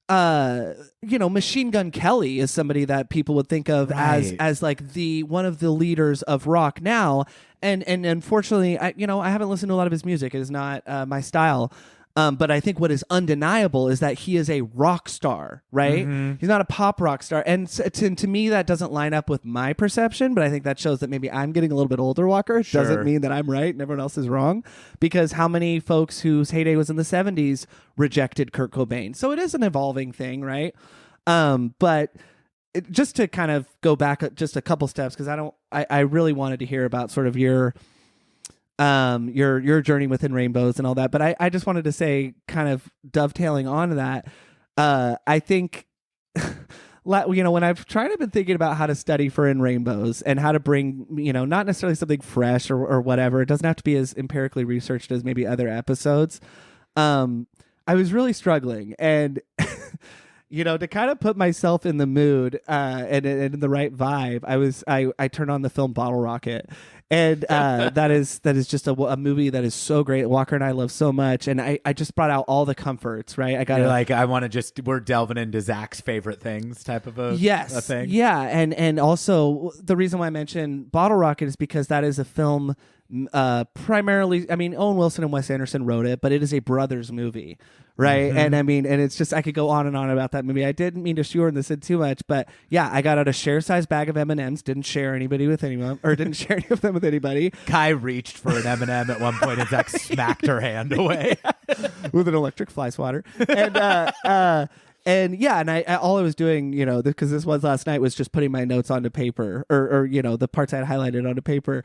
Machine Gun Kelly is somebody that people would think of as like one of the leaders of rock now. And unfortunately, I haven't listened to a lot of his music. It is not my style. But I think what is undeniable is that he is a rock star, right? He's not a pop rock star. And to me, that doesn't line up with my perception, but I think that shows that maybe I'm getting a little bit older, Walker. It doesn't mean that I'm right and everyone else is wrong, because how many folks whose heyday was in the 70s rejected Kurt Cobain? So it is an evolving thing, right? But just to kind of go back just a couple steps, because I really wanted to hear about sort of your journey within Rainbows and all that. But I just wanted to say, kind of dovetailing onto that, I think, when I've been thinking about how to study for In Rainbows and how to bring, not necessarily something fresh or whatever, it doesn't have to be as empirically researched as maybe other episodes. I was really struggling, and to kind of put myself in the mood and in the right vibe, I turned on the film Bottle Rocket. And that is just a movie that is so great. Walker and I love so much, and I just brought out all the comforts. Right, we're delving into Zach's favorite things type of a thing. Yeah, and also the reason why I mentioned Bottle Rocket is because that is a film. Primarily, Owen Wilson and Wes Anderson wrote it, but it is a brothers movie, right? And and it's just, I could go on and on about that movie. I didn't mean to shoehorn this in too much, but yeah, I got out a share-sized bag of M&Ms, didn't share any of them with anybody. Kai reached for an M&M at one point and Zach smacked her hand away with an electric fly swatter. And all I was doing, because this was last night, was just putting my notes onto paper or the parts I had highlighted onto paper.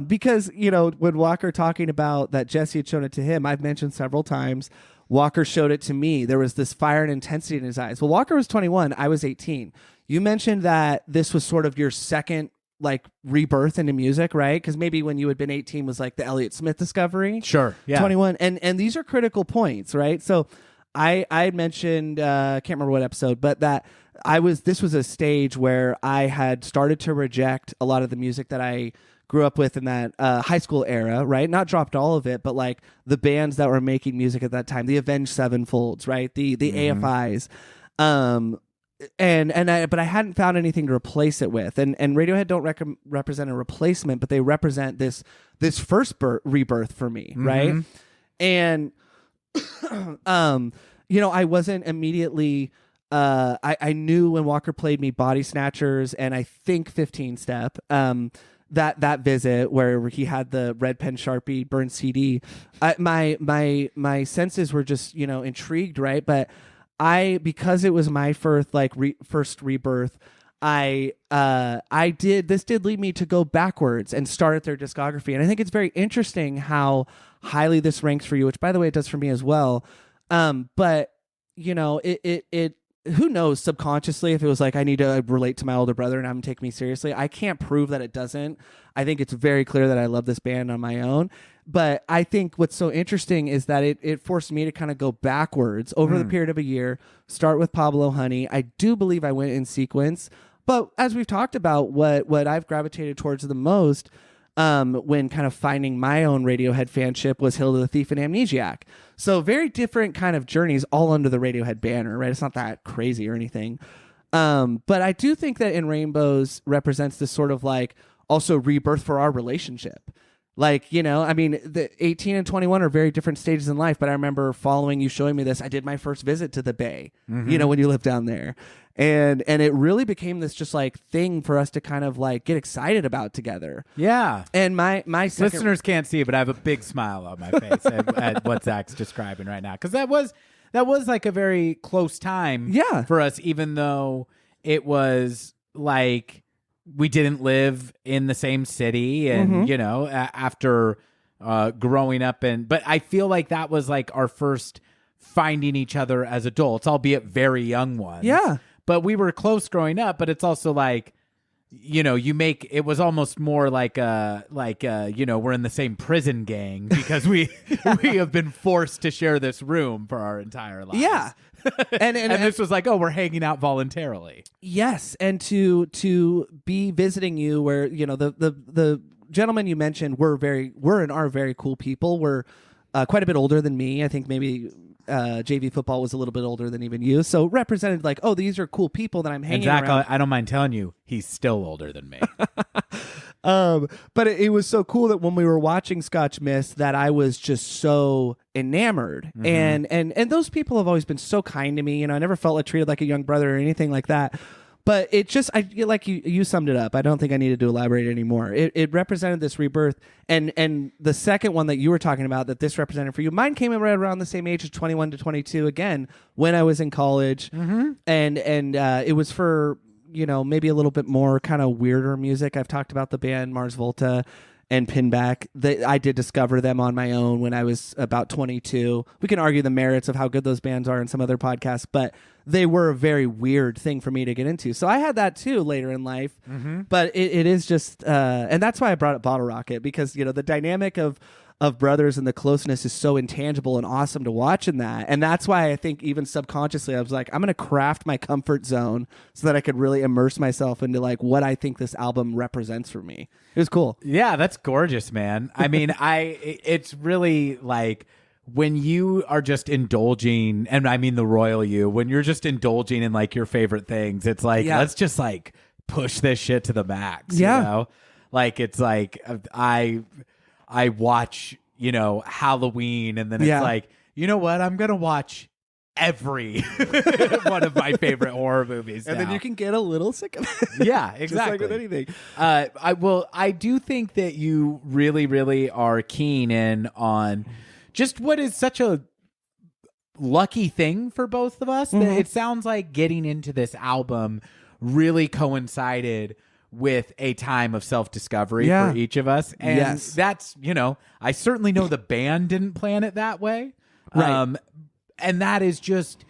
Because, when Walker talking about that Jesse had shown it to him, I've mentioned several times, Walker showed it to me. There was this fire and intensity in his eyes. Well, Walker was 21. I was 18. You mentioned that this was sort of your second like rebirth into music, right? Because maybe when you had been 18 was like the Elliott Smith discovery. Sure. Yeah. 21. And these are critical points, right? So I mentioned, can't remember what episode, but that this was a stage where I had started to reject a lot of the music that I grew up with in that high school era, right? Not dropped all of it, but like the bands that were making music at that time, the Avenged Sevenfolds, right? The AFIs. But I hadn't found anything to replace it with. And Radiohead don't represent a replacement, but they represent this first rebirth for me, right? And I wasn't immediately I knew when Walker played me Body Snatchers and I think 15 Step, that visit where he had the red pen Sharpie burned CD, my senses were just, intrigued, right? But because it was my first rebirth, this did lead me to go backwards and start at their discography. And I think it's very interesting how highly this ranks for you, which by the way, it does for me as well. But you know, it who knows subconsciously if it was like I need to relate to my older brother and have him take me seriously. I can't prove that it doesn't. I think it's very clear that I love this band on my own. But I think what's so interesting is that it forced me to kind of go backwards over the period of a year, start with Pablo Honey. I do believe I went in sequence. But as we've talked about, what I've gravitated towards the most when kind of finding my own Radiohead fanship was Hail to the Thief and Amnesiac. So very different kind of journeys all under the Radiohead banner, right? It's not that crazy or anything. But I do think that In Rainbows represents this sort of like also rebirth for our relationship. Like, you know, I mean, the 18 and 21 are very different stages in life, but I remember following you showing me this. I did my first visit to the Bay, you know, when you lived down there. And it really became this just like thing for us to kind of like get excited about together. Yeah. And my second... Listeners can't see it, but I have a big smile on my face at what Zach's describing right now. Because that was like a very close time for us, even though it was like we didn't live in the same city and, you know, after growing up. But I feel like that was like our first finding each other as adults, albeit very young ones. Yeah. But we were close growing up, but it's also like, you know, it was almost more like you know, we're in the same prison gang because we have been forced to share this room for our entire lives. Yeah. And this was like, oh, we're hanging out voluntarily. Yes. And to be visiting you where, you know, the gentlemen you mentioned were and are very cool people. Were quite a bit older than me. I think maybe JV football was a little bit older than even you, so represented like, oh, these are cool people that I'm hanging Zach, around. I don't mind telling you, he's still older than me. But it was so cool that when we were watching Scotch Mist, that I was just so enamored, and those people have always been so kind to me. You know, I never felt like treated like a young brother or anything like that. But it just, like you summed it up. I don't think I needed to elaborate anymore. It represented this rebirth. And the second one that you were talking about that this represented for you, mine came right around the same age as 21 to 22, again, when I was in college. And it was for, you know, maybe a little bit more kind of weirder music. I've talked about the band Mars Volta and Pinback. I did discover them on my own when I was about 22. We can argue the merits of how good those bands are in some other podcasts, but they were a very weird thing for me to get into. So I had that too later in life, but it is just, and that's why I brought up Bottle Rocket, because, you know, the dynamic of brothers and the closeness is so intangible and awesome to watch in that. And that's why I think even subconsciously I was like, I'm going to craft my comfort zone so that I could really immerse myself into like what I think this album represents for me. It was cool. Yeah, that's gorgeous, man. I mean, it's really like when you are just indulging, and I mean the royal you, when you're just indulging in like your favorite things, it's like, let's just like push this shit to the max, you know? Like, it's like, I watch, you know, Halloween, and then it's like, you know what? I'm going to watch every one of my favorite horror movies and now. then you can get a little sick of it. Yeah, exactly. Just like with anything. I do think that you really, really are keen in on just what is such a lucky thing for both of us. That it sounds like getting into this album really coincided with a time of self-discovery for each us. And that's, you know, I certainly know the band didn't plan it that way. Right. And that is just,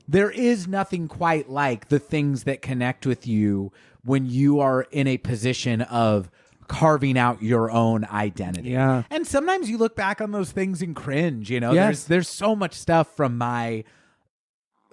there is nothing quite like the things that connect with you when you are in a position of carving out your own identity. Yeah. And sometimes you look back on those things and cringe, you know. There's so much stuff from my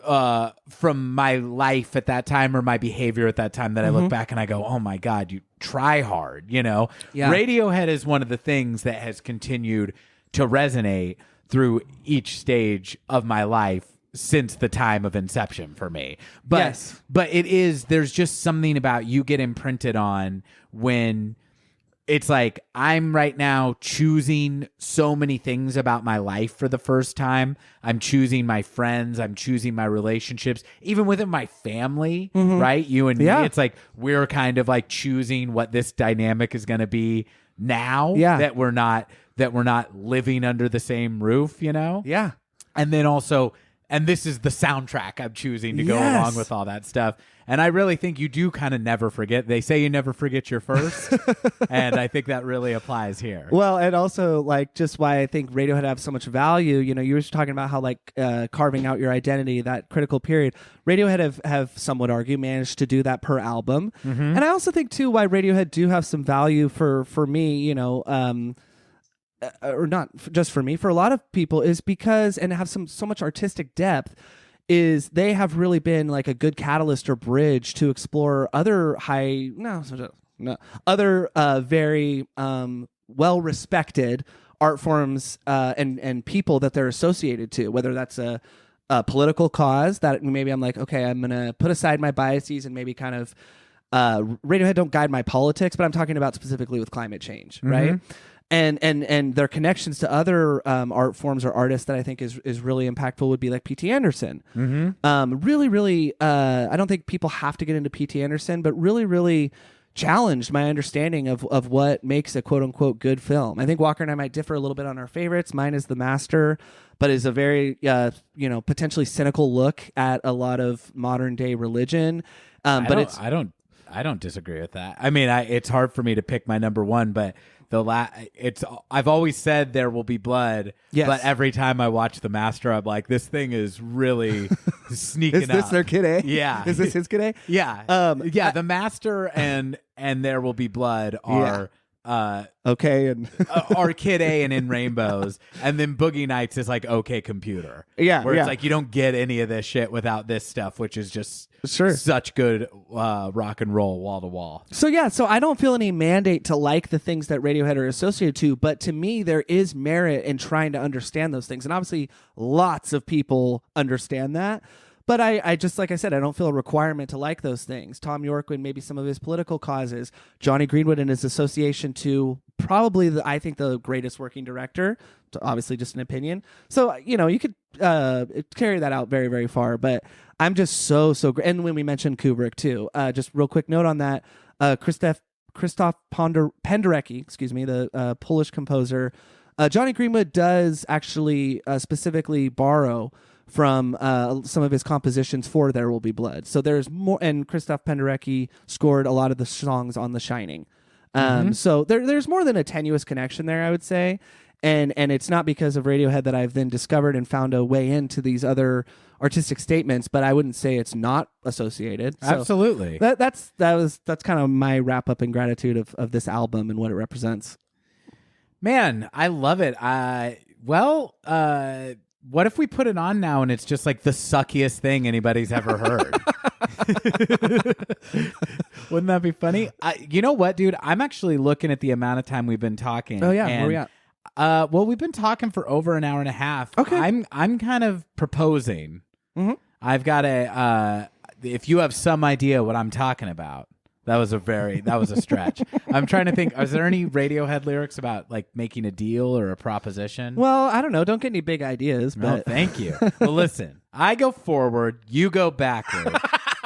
life at that time, or my behavior at that time, that I look back and I go, oh my God, you try hard, you know? Radiohead is one of the things that has continued to resonate through each stage of my life since the time of inception for me. But there's just something about you get imprinted on when it's like, I'm right now choosing so many things about my life for the first time. I'm choosing my friends. I'm choosing my relationships, even within my family, right? You and me. It's like, we're kind of like choosing what this dynamic is going to be now that we're not living under the same roof, you know? Yeah. And then also and this is the soundtrack I'm choosing to go along with all that stuff. And I really think you do kind of never forget. They say you never forget your first, and I think that really applies here. Well, and also like just why I think Radiohead have so much value. You know, you were just talking about how like carving out your identity, that critical period. Radiohead have some would argue managed to do that per album, and I also think too why Radiohead do have some value for me. You know. Or not just for me, for a lot of people, is because, and have so much artistic depth, is they have really been like a good catalyst or bridge to explore other other very well respected art forms and people that they're associated to, whether that's a political cause that maybe I'm like, okay, I'm gonna put aside my biases and maybe kind of Radiohead don't guide my politics, but I'm talking about specifically with climate change, right? And their connections to other art forms or artists that I think is really impactful would be like P.T. Anderson. Really, I don't think people have to get into P.T. Anderson, but really challenged my understanding of what makes a quote unquote good film. I think Walker and I might differ a little bit on our favorites. Mine is The Master, but is a very potentially cynical look at a lot of modern day religion. I don't disagree with that. I mean, it's hard for me to pick my number one, but I've always said There Will Be Blood, but every time I watch The Master, I'm like, this thing is really sneaking up. Is this their kid A? Yeah. Is this his kid A? Yeah. The Master and There Will Be Blood are okay, and are Kid A and In Rainbows, and then Boogie Nights is like OK Computer. Where it's like you don't get any of this shit without this stuff, which is just such good rock and roll wall to wall. So I don't feel any mandate to like the things that Radiohead are associated to, but to me there is merit in trying to understand those things, and obviously lots of people understand that. But I just, like I said, I don't feel a requirement to like those things. Tom York and maybe some of his political causes, Johnny Greenwood and his association to probably, I think, the greatest working director, obviously just an opinion. So, you could carry that out very, very far. But I'm just so great. And when we mentioned Kubrick, too, just real quick note on that, Krzysztof Penderecki, the Polish composer, Johnny Greenwood does actually specifically borrow from some of his compositions for There Will Be Blood. So there's more, and Krzysztof Penderecki scored a lot of the songs on The Shining. So there's more than a tenuous connection there, I would say. And it's not because of Radiohead that I've then discovered and found a way into these other artistic statements, but I wouldn't say it's not associated. So absolutely. That's kind of my wrap up in gratitude of this album and what it represents. Man, I love it. What if we put it on now and it's just like the suckiest thing anybody's ever heard? Wouldn't that be funny? You know what, dude? I'm actually looking at the amount of time we've been talking. Oh, yeah. And, where we at? Well, we've been talking for over an hour and a half. Okay. I'm kind of proposing. I've got if you have some idea what I'm talking about. That was a stretch. I'm trying to think, is there any Radiohead lyrics about like making a deal or a proposition? Well, I don't know. Don't get any big ideas. No, but thank you. Well, listen, I go forward, you go backward,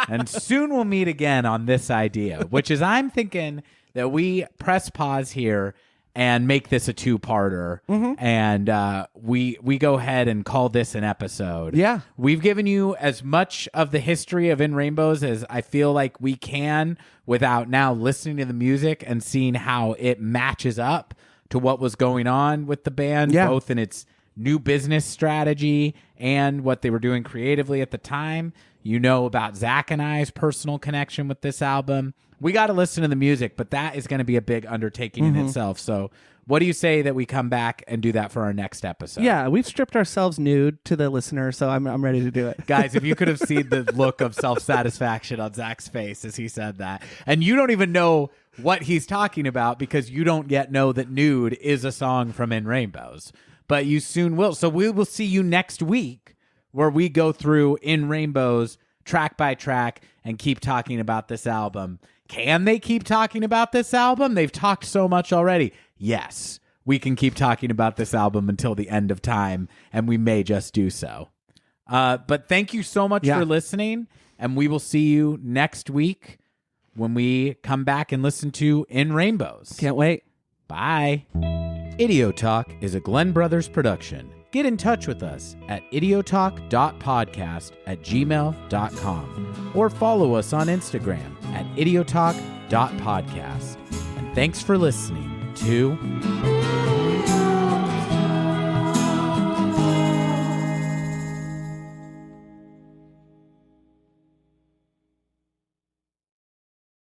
and soon we'll meet again on this idea, which is I'm thinking that we press pause here and make this a two-parter, and we go ahead and call this an episode. Yeah. We've given you as much of the history of In Rainbows as I feel like we can without now listening to the music and seeing how it matches up to what was going on with the band, both in its new business strategy and what they were doing creatively at the time. You know about Zach and I's personal connection with this album. We got to listen to the music, but that is going to be a big undertaking in itself. So what do you say that we come back and do that for our next episode? Yeah, we've stripped ourselves nude to the listener, so I'm ready to do it. Guys, if you could have seen the look of self-satisfaction on Zach's face as he said that, and you don't even know what he's talking about because you don't yet know that Nude is a song from In Rainbows, but you soon will. So we will see you next week where we go through In Rainbows track by track and keep talking about this album. Can they keep talking about this album? They've talked so much already. Yes, we can keep talking about this album until the end of time, and we may just do so. But thank you so much for listening, and we will see you next week when we come back and listen to In Rainbows. Can't wait. Bye. Idiotalk is a Glenn Brothers production. get in touch with us at idiotalk.podcast@gmail.com or follow us on Instagram at idiotalk.podcast. And thanks for listening to